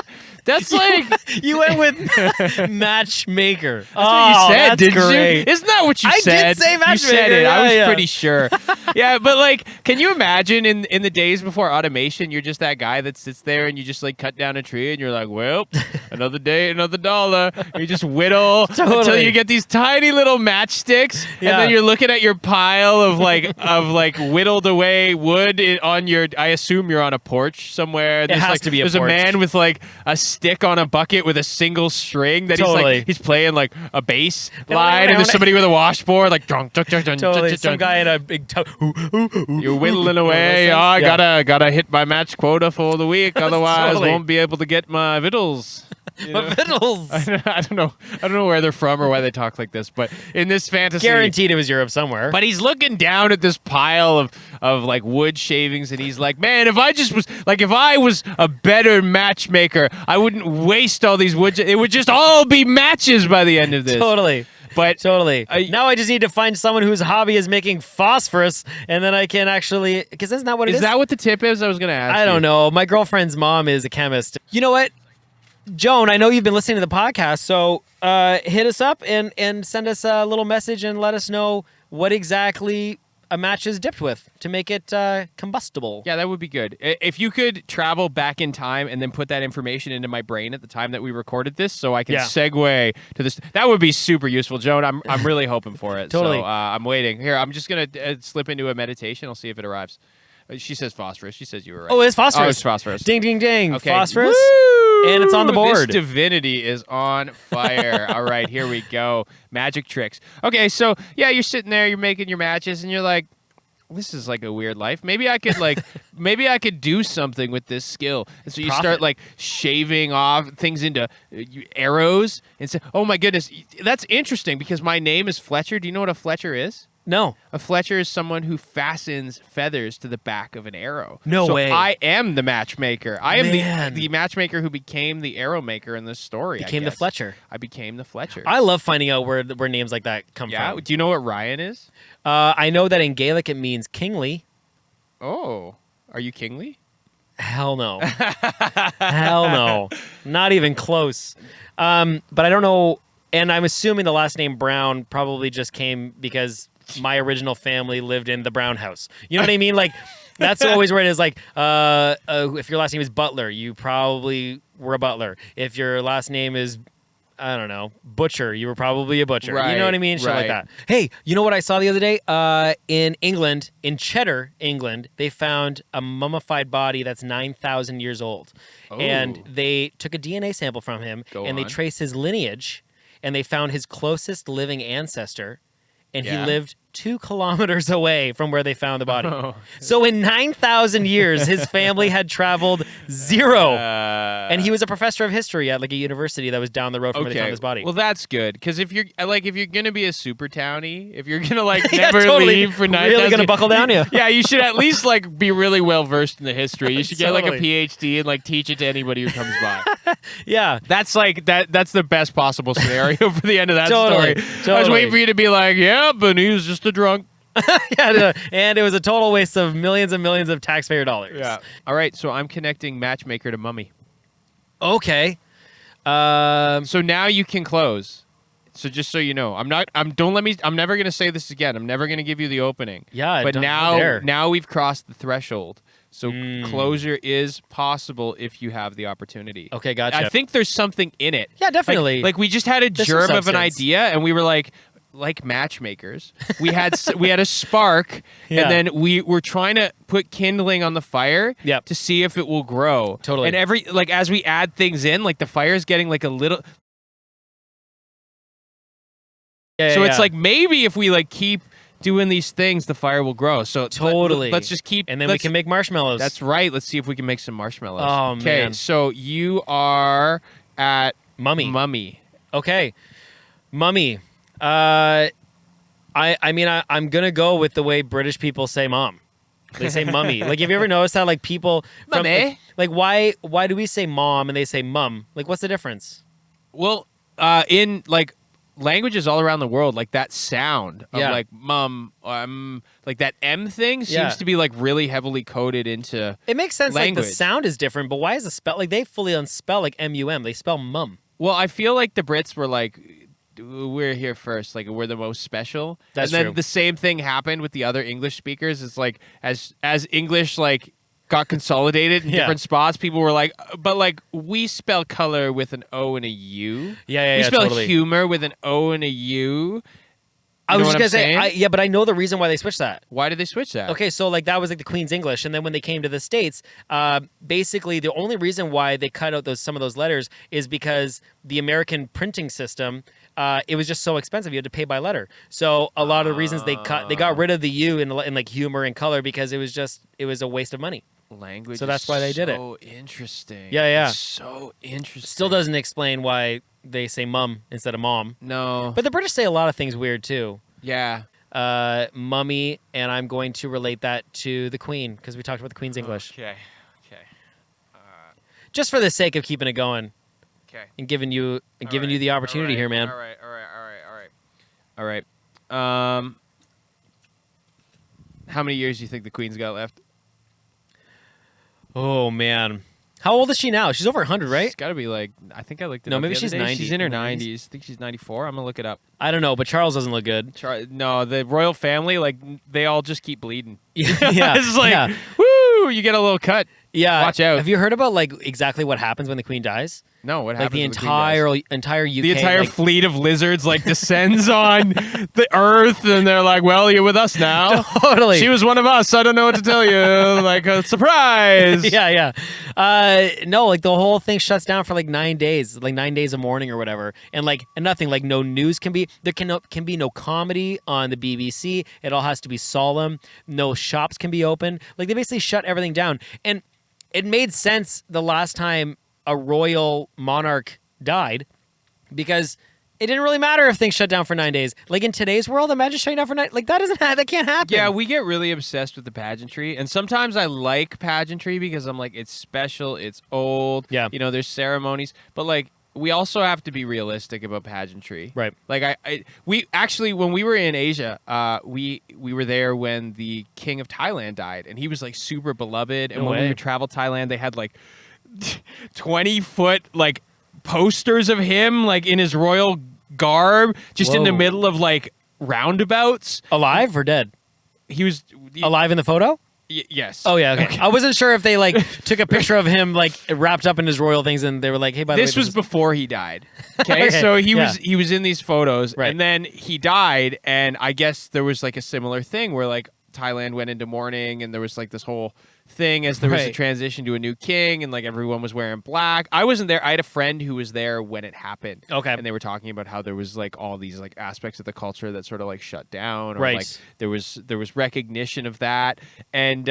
That's like You went with matchmaker. that's what you said, that's didn't great. you? Isn't that what you I said? did say You said matchmaker, it. I was yeah. pretty sure. Yeah, but like, can you imagine in the days before automation, you're just that guy that sits there and you just like cut down a tree and you're like, well, another day, another dollar. You just whittle until Totally. you get these tiny little matchsticks, Yeah. and then you're looking at your pile of like whittled away wood on your. I assume you're on a porch somewhere. There's has like, to be a There's porch. a man with like a stick on a bucket with a single string that Totally. he's playing like a bass line, and there's somebody with a washboard like drunk. Totally. Some guy in a big tub. You're whittling away. Oh, I gotta hit my match quota for the week, otherwise Totally. won't be able to get my victuals. You know? My fiddles. I don't know where they're from or why they talk like this, but in this fantasy, Guaranteed it was Europe somewhere. But he's looking down at this pile of like wood shavings, and he's like, "Man, if I was a better matchmaker, I wouldn't waste all these wood. It would just all be matches by the end of this." Totally. But Totally. Now I just need to find someone whose hobby is making phosphorus, and then I can actually, because isn't that what it is? is that what the tip is? I was gonna ask. I don't know. My girlfriend's mom is a chemist. You know what, Joan? I know you've been listening to the podcast, so hit us up and send us a little message and let us know what exactly a match is dipped with to make it combustible. Yeah, that would be good. If you could travel back in time and then put that information into my brain at the time that we recorded this, so I can Yeah. segue to this. That would be super useful, Joan. I'm really hoping for it. Totally. So I'm waiting. Here, I'm just gonna slip into a meditation. I'll see if it arrives. She says phosphorus. She says you were right. Oh, it's phosphorus. Oh, it's phosphorus. Ding, ding, ding. Okay. Phosphorus. Woo! And it's on the board. This divinity is on fire. All right, here we go. Magic tricks. Okay, so yeah, you're sitting there, you're making your matches, and you're like, this is like a weird life. Maybe I could do something with this skill. And so you start like shaving off things into arrows and say, oh my goodness, that's interesting because my name is Fletcher. Do you know what a Fletcher is? No. A Fletcher is someone who fastens feathers to the back of an arrow. No so way. I am the matchmaker. I am Man. the matchmaker who became the arrow maker in this story. Became I the guess. Fletcher. I became the Fletcher. I love finding out where names like that come yeah. from. Do you know what Ryan is? I know that in Gaelic it means kingly. Oh, are you kingly? Hell no. Hell no. Not even close. But I don't know. And I'm assuming the last name Brown probably just came because my original family lived in the Brown house. You know what I mean? Like, that's always where it is. Like, if your last name is Butler, you probably were a butler. If your last name is, I don't know, Butcher, you were probably a butcher. Right, You know what I mean? Shit like right. that. Hey, you know what I saw the other day? In England, in Cheddar, England, they found a mummified body that's 9,000 years old. And Oh. they took a DNA sample from him, Go and they on. traced his lineage, and they found his closest living ancestor, and Yeah. he lived 2 kilometers away from where they found the body. Oh. So in 9,000 years, his family had traveled 0. And he was a professor of history at like a university that was down the road from where they found his body. Well, that's good because if you're gonna be a super townie, if you're gonna like Yeah, never totally. leave for 9,000, Really gonna buckle down, yeah. Yeah, you should at least like be really well versed in the history. You should get like a Totally. PhD and like teach it to anybody who comes by. Yeah. That's like that's the best possible scenario for the end of that Totally, story. I was totally. waiting for you to be like, yeah, but he was just a drunk. Yeah, and it was a total waste of millions and millions of taxpayer dollars. Yeah. All right, so I'm connecting matchmaker to mummy. Okay. So now you can close. So just so you know, I'm never going to say this again. I'm never going to give you the opening. Yeah, But how dare. now we've crossed the threshold. So closure is possible if you have the opportunity. Okay, gotcha. I think there's something in it. Yeah, definitely. Like we just had a There's germ some of an substance. idea, and we were like matchmakers. We had a spark, Yeah. and then we were trying to put kindling on the fire Yep. to see if it will grow. Totally. And as we add things in, like the fire's getting like a little. Yeah, So yeah, it's yeah. like maybe if we like keep doing these things, the fire will grow. So Totally. let's just keep, and then we can make marshmallows. That's right. Let's see if we can make some marshmallows. Oh, okay, man. so you are at Mummy. Okay, Mummy. I'm gonna go with the way British people say mom. They say mummy. Like, have you ever noticed how like people from Mummy. like why do we say mom and they say mum? Like, what's the difference? Well, in like languages all around the world, like that sound of Yeah. like mum, like that M thing seems Yeah. to be like really heavily coded into. It makes sense. Like Language. the sound is different, but why is the spell like they fully unspell like mum? They spell mum. Well, I feel like the Brits were like, we're here first, like we're the most special. That's and then true. the same thing happened with the other English speakers. It's like as English like got consolidated in Yeah. different spots, people were like, but like we spell color with an O and a U. Yeah, We spell totally. humor with an O and a U. I You was know just what gonna I'm say, saying? yeah, but I know the reason why they switched that. Why did they switch that? Okay, so like that was like the Queen's English, and then when they came to the States, basically the only reason why they cut out some of those letters is because the American printing system, it was just so expensive. You had to pay by letter. So a lot of the reasons they got rid of the U in like humor and color because it was a waste of money. Language. So that's why they did it. So interesting. Yeah, yeah. It's so interesting. Still doesn't explain why they say mum instead of mom. No. But the British say a lot of things weird too. Yeah. Mummy, and I'm going to relate that to the Queen because we talked about the Queen's English. Okay. Okay. Just for the sake of keeping it going Okay. and giving you the opportunity here, man. All right. How many years do you think the Queen's got left? Oh man, how old is she now? She's over 100, right? She's got to be like, I think I looked it No, up maybe the other she's day. 90. She's in her 90s. 90s. I think she's 94. I'm going to look it up. I don't know, but Charles doesn't look good. No, the royal family, like, they all just keep bleeding. Yeah, It's like, yeah. woo, you get a little cut. Yeah. Watch out. Have you heard about like exactly what happens when the Queen dies? No, what Like happens the when the Queen dies? entire UK. The entire like, fleet of lizards like descends on the earth, and they're like, "Well, you're with us now." Totally. She was one of us. I don't know what to tell you. Like a surprise. yeah. No, like the whole thing shuts down for like 9 days, like 9 days of mourning or whatever, and nothing, like no news can be. There can be no comedy on the BBC. It all has to be solemn. No shops can be open. Like they basically shut everything down, and it made sense the last time a royal monarch died because it didn't really matter if things shut down for 9 days. Like in today's world, imagine shutting down for like that can't happen. Yeah, we get really obsessed with the pageantry, and sometimes I like pageantry because I'm like, it's special, it's old. Yeah. You know, there's ceremonies, but like, we also have to be realistic about pageantry. Right. Like we actually, when we were in Asia, we were there when the king of Thailand died, and he was like super beloved. And No when way. we would travel Thailand, they had like 20-foot like posters of him like in his royal garb, just in the Whoa. middle of like roundabouts. Alive or dead? He was Alive in the photo? yes. Oh yeah, okay. I wasn't sure if they like took a picture of him like wrapped up in his royal things, and they were like, "Hey, by the way, This was before he died. Okay, Okay, so he yeah. was in these photos, Right. and then he died, and I guess there was like a similar thing where like Thailand went into mourning, and there was like this whole thing as there was a Right. transition to a new king, and like everyone was wearing black. I wasn't there. I had a friend who was there when it happened. Okay. and they were talking about how there was like all these like aspects of the culture that sort of like shut down, or Right. like there was recognition of that, and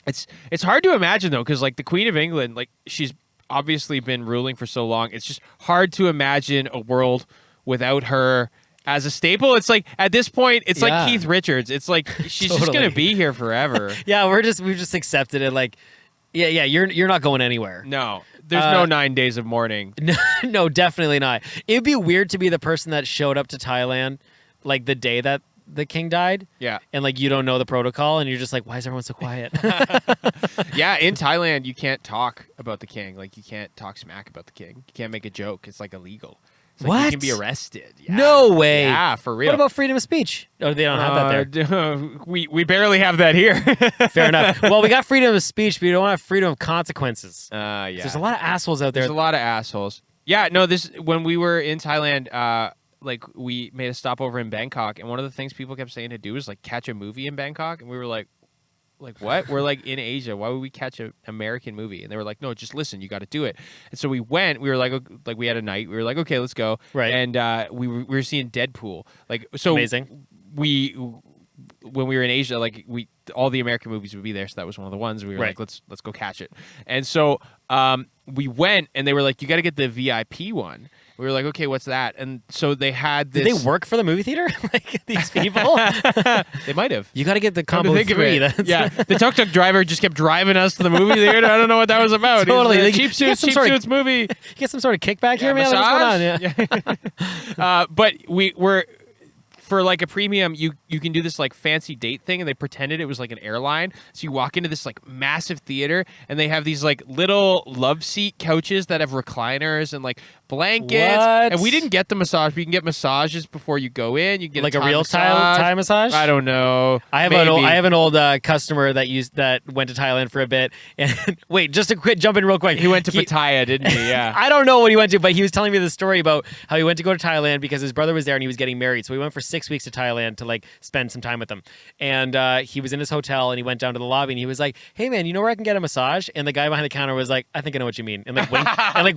it's hard to imagine though, because like the Queen of England, like she's obviously been ruling for so long. It's just hard to imagine a world without her as a staple. It's like at this point, it's Yeah. like Keith Richards. It's like she's just Totally. gonna be here forever. Yeah, we've just accepted it. Like, yeah, you're not going anywhere. No, there's no 9 days of mourning. No, definitely not. It'd be weird to be the person that showed up to Thailand like the day that the king died. Yeah, And like you don't know the protocol, and you're just like, why is everyone so quiet? yeah. In Thailand, you can't talk about the king. Like you can't talk smack about the king. You can't make a joke. It's like illegal. It's like What? you can be arrested. Yeah. No way. Yeah, for real. What about freedom of speech? Oh, they don't have that there. We barely have that here. Fair enough. Well, we got freedom of speech, but we don't have freedom of consequences. Yeah. There's a lot of assholes out there. There's a lot of assholes. Yeah, no, when we were in Thailand, like we made a stopover in Bangkok, and one of the things people kept saying to do was like catch a movie in Bangkok, and we were like what? We're like in Asia. Why would we catch an American movie? And they were like, no, just listen. You got to do it. And so we went. We were like we had a night. We were like, okay, let's go. Right. And we were seeing Deadpool. Like so. Amazing. When we were in Asia, like all the American movies would be there, so that was one of the ones we were like, let's go catch it. And so we went, and they were like, you got to get the VIP one. We were like, okay, what's that? And so they had this. Did they work for the movie theater? Like these people? They might have. You got to get the combo 3. Yeah, the tuk-tuk driver just kept driving us to the movie theater. I don't know what that was about. Totally. Like, cheap suits movie. Get some sort of kickback here, man. What's going on? Yeah. But we were. For like a premium, you can do this like fancy date thing, and they pretended it was like an airline. So you walk into this like massive theater, and they have these like little love seat couches that have recliners and like blankets. What? And we didn't get the massage. We can get massages before you go in. You can get Like a a real Thai massage? I don't know. I have an old customer that went to Thailand for a bit. And wait, just to jump in real quick. He went to Pattaya, didn't he? Yeah. I don't know what he went to, but he was telling me the story about how he went to go to Thailand because his brother was there and he was getting married. So he went for 6 weeks to Thailand to like spend some time with them. And he was in his hotel and he went down to the lobby and he was like, "Hey man, you know where I can get a massage?" And the guy behind the counter was like, "I think I know what you mean," and like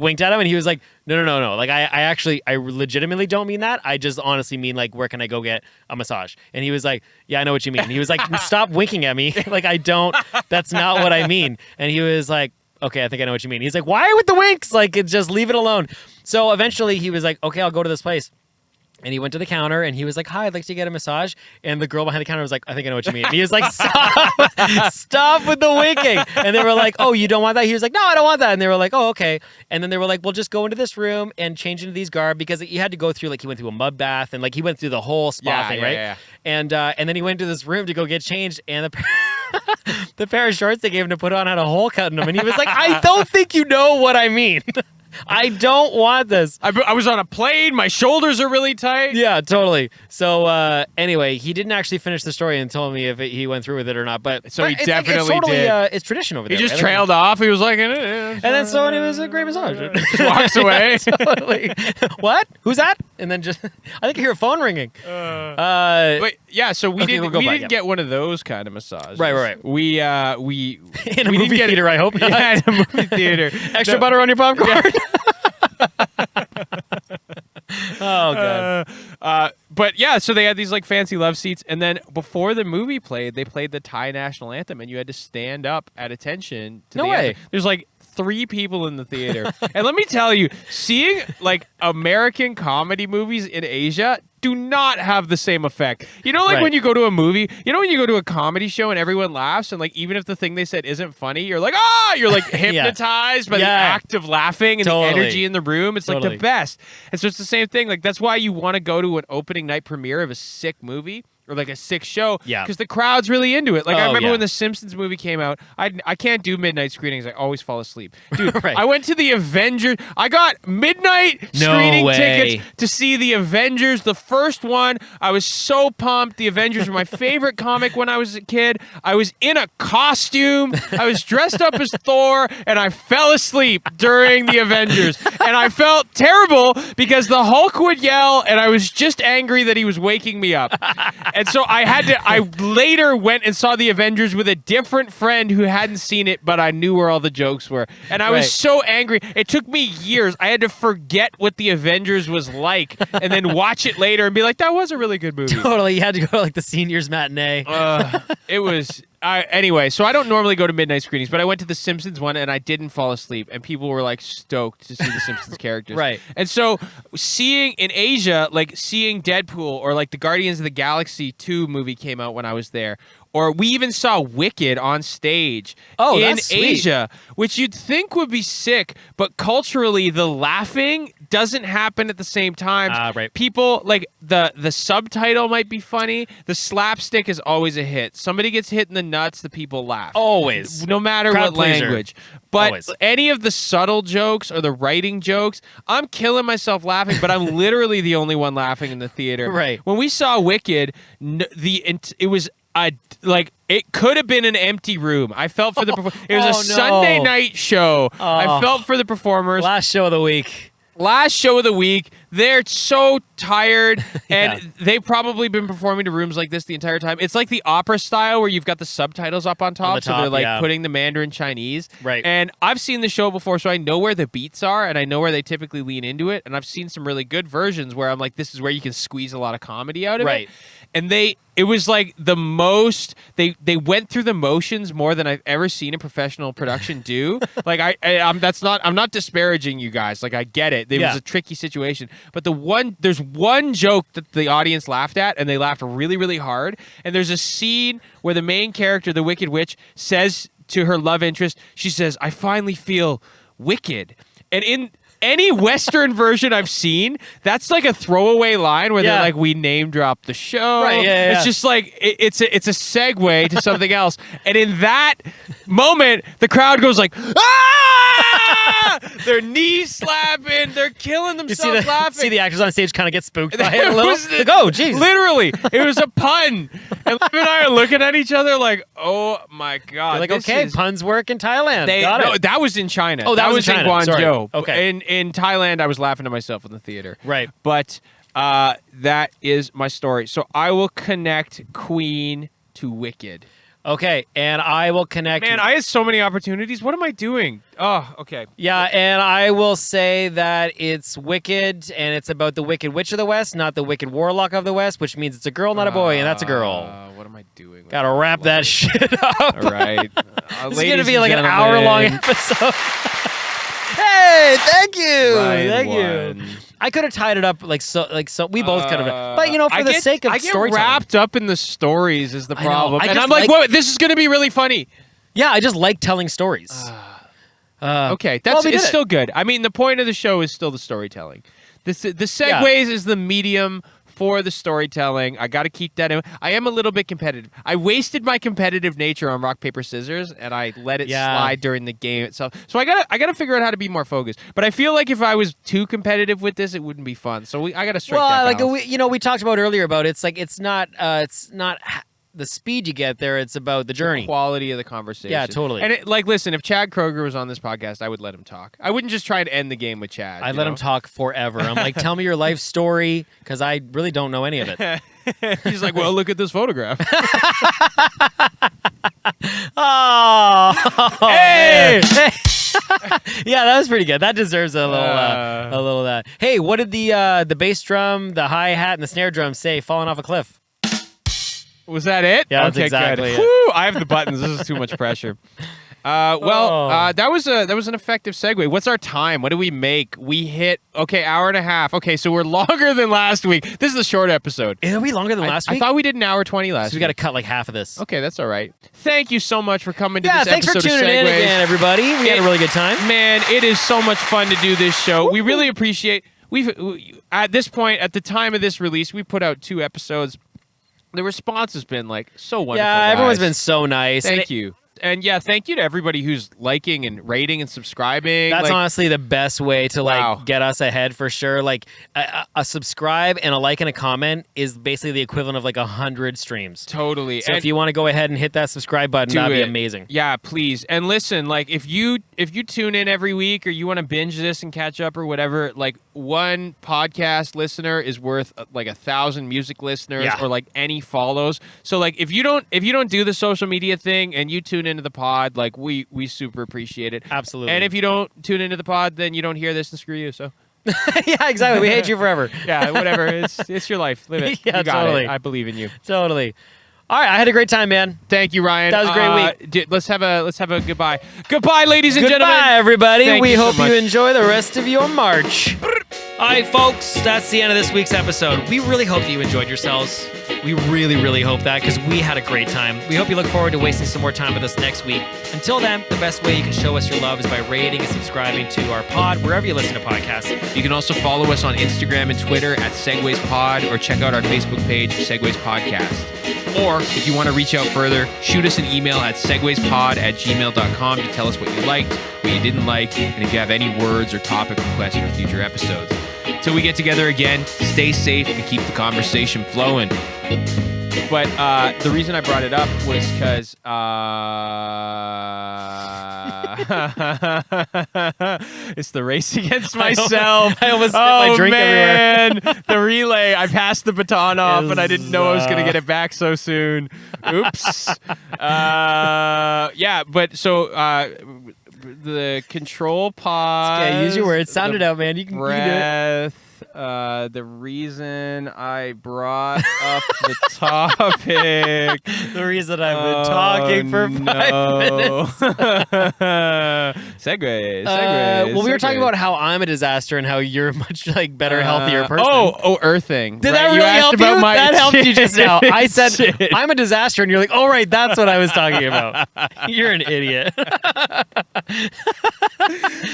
winked at him. And he was like, "No. Like I legitimately don't mean that. I just honestly mean like, where can I go get a massage?" And he was like, "Yeah, I know what you mean." And he was like, "Stop winking at me. Like I don't. That's not what I mean." And he was like, "Okay, I think I know what you mean." He's like, "Why with the winks? Like, just leave it alone." So eventually he was like, "Okay, I'll go to this place." And he went to the counter and he was like, "Hi, I'd like to get a massage." And the girl behind the counter was like, "I think I know what you mean." And he was like, Stop with the winking. And they were like, "Oh, you don't want that?" He was like, "No, I don't want that." And they were like, "Oh, okay." And then they were like, "Well, just go into this room and change into these garb," because he had to go through, like, he went through a mud bath and like he went through the whole spa thing, right? Yeah. And then he went to this room to go get changed, and the pair of shorts they gave him to put on had a hole cut in them. And he was like, "I don't think you know what I mean. I don't want this." I was on a plane. My shoulders are really tight. Yeah, totally. So anyway, he didn't actually finish the story and tell me if he went through with it or not. But so he it's definitely it's totally, did. It's tradition over there. He just right? trailed off. He was like, and then so it was a great massage. Just walks away. Totally. What? Who's that? And then just I think I hear a phone ringing. But yeah, so we didn't get one of those kind of massages. Right. We in a we movie didn't get theater, I hope. Not. Yeah, in a movie theater. Extra butter on your popcorn. Oh god. But yeah, so they had these like fancy love seats, and then before the movie played, they played the Thai national anthem, and you had to stand up at attention to No the way. anthem. There's like 3 people in the theater. And let me tell you, seeing like American comedy movies in Asia do not have the same effect. You know, like Right. when you go to a movie, you know, when you go to a comedy show and everyone laughs, and like even if the thing they said isn't funny, you're like, you're like hypnotized by the act of laughing and the energy in the room. It's like the best. And so it's the same thing. Like that's why you want to go to an opening night premiere of a sick movie or like a sick show, because the crowd's really into it. Like I remember when the Simpsons movie came out, I can't do midnight screenings. I always fall asleep. Dude, Right. I went to the Avengers. I got midnight screening tickets to see the Avengers, the first one. I was so pumped. The Avengers were my favorite comic when I was a kid. I was in a costume. I was dressed up as Thor, and I fell asleep during the Avengers. And I felt terrible because the Hulk would yell, and I was just angry that he was waking me up. And so I later went and saw the Avengers with a different friend who hadn't seen it, but I knew where all the jokes were. And I was so angry. It took me years. I had to forget what the Avengers was like and then watch it later and be like, that was a really good movie. Totally. You had to go to like the seniors matinee. It was... anyway, so I don't normally go to midnight screenings, but I went to the Simpsons one and I didn't fall asleep, and people were like stoked to see the Simpsons characters. Right. And so seeing in Asia, like seeing Deadpool or like the Guardians of the Galaxy 2 movie came out when I was there, or we even saw Wicked on stage in that's sweet. Asia, which you'd think would be sick, but culturally the laughing it doesn't happen at the same time. Right. People like the subtitle might be funny. The slapstick is always a hit. Somebody gets hit in the nuts, the people laugh. Always. No matter Crowd what pleaser. language. But Always. any of the subtle jokes or the writing jokes, I'm killing myself laughing, but I'm literally the only one laughing in the theater. Right. When we saw Wicked, it was it could have been an empty room. I felt for the it was a Sunday night show. I felt for the performers. Last show of the week. Last show of the week. They're so tired, and they've probably been performing to rooms like this the entire time. It's like the opera style where you've got the subtitles up on top, so they're like putting the Mandarin Chinese. Right. And I've seen the show before, so I know where the beats are, and I know where they typically lean into it. And I've seen some really good versions where I'm like, this is where you can squeeze a lot of comedy out of it. And it was like the most they went through the motions more than I've ever seen a professional production do. Like I'm not disparaging you guys. Like I get it. It was a tricky situation, but there's one joke that the audience laughed at, and they laughed really, really hard. And there's a scene where the main character, the Wicked Witch, says to her love interest, she says, "I finally feel wicked." And in any Western version I've seen, that's like a throwaway line where they're like, we name drop the show. Right, It's just like, it's a segue to something else. And in that moment, the crowd goes like, ah! Their knees slapping. They're killing themselves laughing. See the actors on stage kind of get spooked by it a little. Like, oh, geez. Literally. It was a pun. And Liv and I are looking at each other like, oh my God. You're like, okay, puns work in Thailand. No, that was in China. Oh, that was in in China. Guangzhou. Sorry. Okay. In Thailand, I was laughing to myself in the theater. Right. But that is my story. So I will connect Queen to Wicked. Okay, and I will connect... Man, I had so many opportunities. What am I doing? Oh, okay. Yeah, and I will say that it's Wicked, and it's about the Wicked Witch of the West, not the Wicked Warlock of the West, which means it's a girl, not a boy, and that's a girl. What am I doing? Gotta wrap that shit up. All right. It's gonna be like an hour-long episode. Hey, thank you. Thank you. I could have tied it up like so. We both could have. But for the sake of storytelling, I get wrapped up in the stories is the problem, and I'm like, whoa, this is going to be really funny. Yeah, I just like telling stories. Okay, it's still good. I mean, the point of the show is still the storytelling. The segues is the medium for the storytelling. I got to keep that in. I am a little bit competitive. I wasted my competitive nature on rock paper scissors, and I let it slide during the game itself. So I gotta figure out how to be more focused. But I feel like if I was too competitive with this, it wouldn't be fun. So I gotta strike that balance. We talked about earlier about it's not the speed you get there. It's about the journey, the quality of the conversation. Yeah, totally. And listen, if Chad Kroger was on this podcast, I would let him talk. I wouldn't just try and end the game with Chad. I'd let him talk forever. I'm like, tell me your life story, because I really don't know any of it. He's like, well, look at this photograph. Oh, hey! Yeah, that was pretty good. That deserves a little of that. Hey, what did the bass drum, the hi hat, and the snare drum say? Falling off a cliff. Was that it? Yeah, that's exactly good. it. Whew, I have the buttons. This is too much pressure. That was an effective segue. What's our time? What do we make? We hit hour and a half. Okay, so we're longer than last week. This is a short episode. Are we longer than last week? I thought we did an hour 20 last week. So we got to cut like half of this. Okay, that's all right. Thank you so much for coming to this thanks episode for tuning of Segues. in again, everybody. We had a really good time. Man, it is so much fun to do this show. We really appreciate. At this point, at the time of this release, we put out 2 episodes. The response has been so wonderful. Yeah, guys. everyone's been so nice. Thank you. And thank you to everybody who's liking and rating and subscribing. That's honestly the best way to get us ahead for sure. Like a subscribe and a like and a comment is basically the equivalent of 100 streams. Totally. So if you want to go ahead and hit that subscribe button, that'd be amazing. Yeah, please. And listen, if you tune in every week or you want to binge this and catch up or whatever, one podcast listener is worth 1,000 music listeners or any follows. So if you don't do the social media thing and you tune into the pod, we super appreciate it. Absolutely. And if you don't tune into the pod, then you don't hear this, and screw you. So yeah, exactly. We hate you forever. Yeah, whatever. It's your life. Live it. Yeah, you got totally. it. I believe in you. Totally. All right, I had a great time, man. Thank you, Ryan. That was a great week. Let's have a goodbye. Goodbye, ladies and gentlemen. Goodbye, everybody. Thank we you so hope much. you enjoy the rest of your March. All right, folks, that's the end of this week's episode. We really hope that you enjoyed yourselves. We really, really hope that because we had a great time. We hope you look forward to wasting some more time with us next week. Until then, the best way you can show us your love is by rating and subscribing to our pod wherever you listen to podcasts. You can also follow us on Instagram and Twitter at Segues Pod, or check out our Facebook page, Segues Podcast. Or if you want to reach out further, shoot us an email at seguespod@gmail.com to tell us what you liked, what you didn't like, and if you have any words or topic requests for future episodes. Till we get together again, stay safe and keep the conversation flowing. But the reason I brought it up was because it's the race against myself. I almost spit my drink everywhere. The relay. I passed the baton off, and I didn't know I was going to get it back so soon. Oops. Yeah, but so the control pod. Okay, use your words. Sound it out, man. You can do it. Breath. The reason I brought up the topic. The reason I've been talking for 5 minutes. Segues. Well, we were talking about how I'm a disaster and how you're a much better, healthier person. Oh, earthing. Did that really help you? That helped you just now. I said, I'm a disaster, and you're like, oh, right, that's what I was talking about. You're an idiot.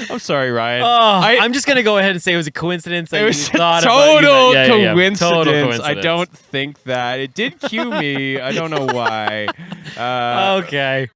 I'm sorry, Ryan. I'm just going to go ahead and say it was a coincidence. It was thought total about coincidence. Total coincidence. I don't think that. It did cue me. I don't know why. Okay.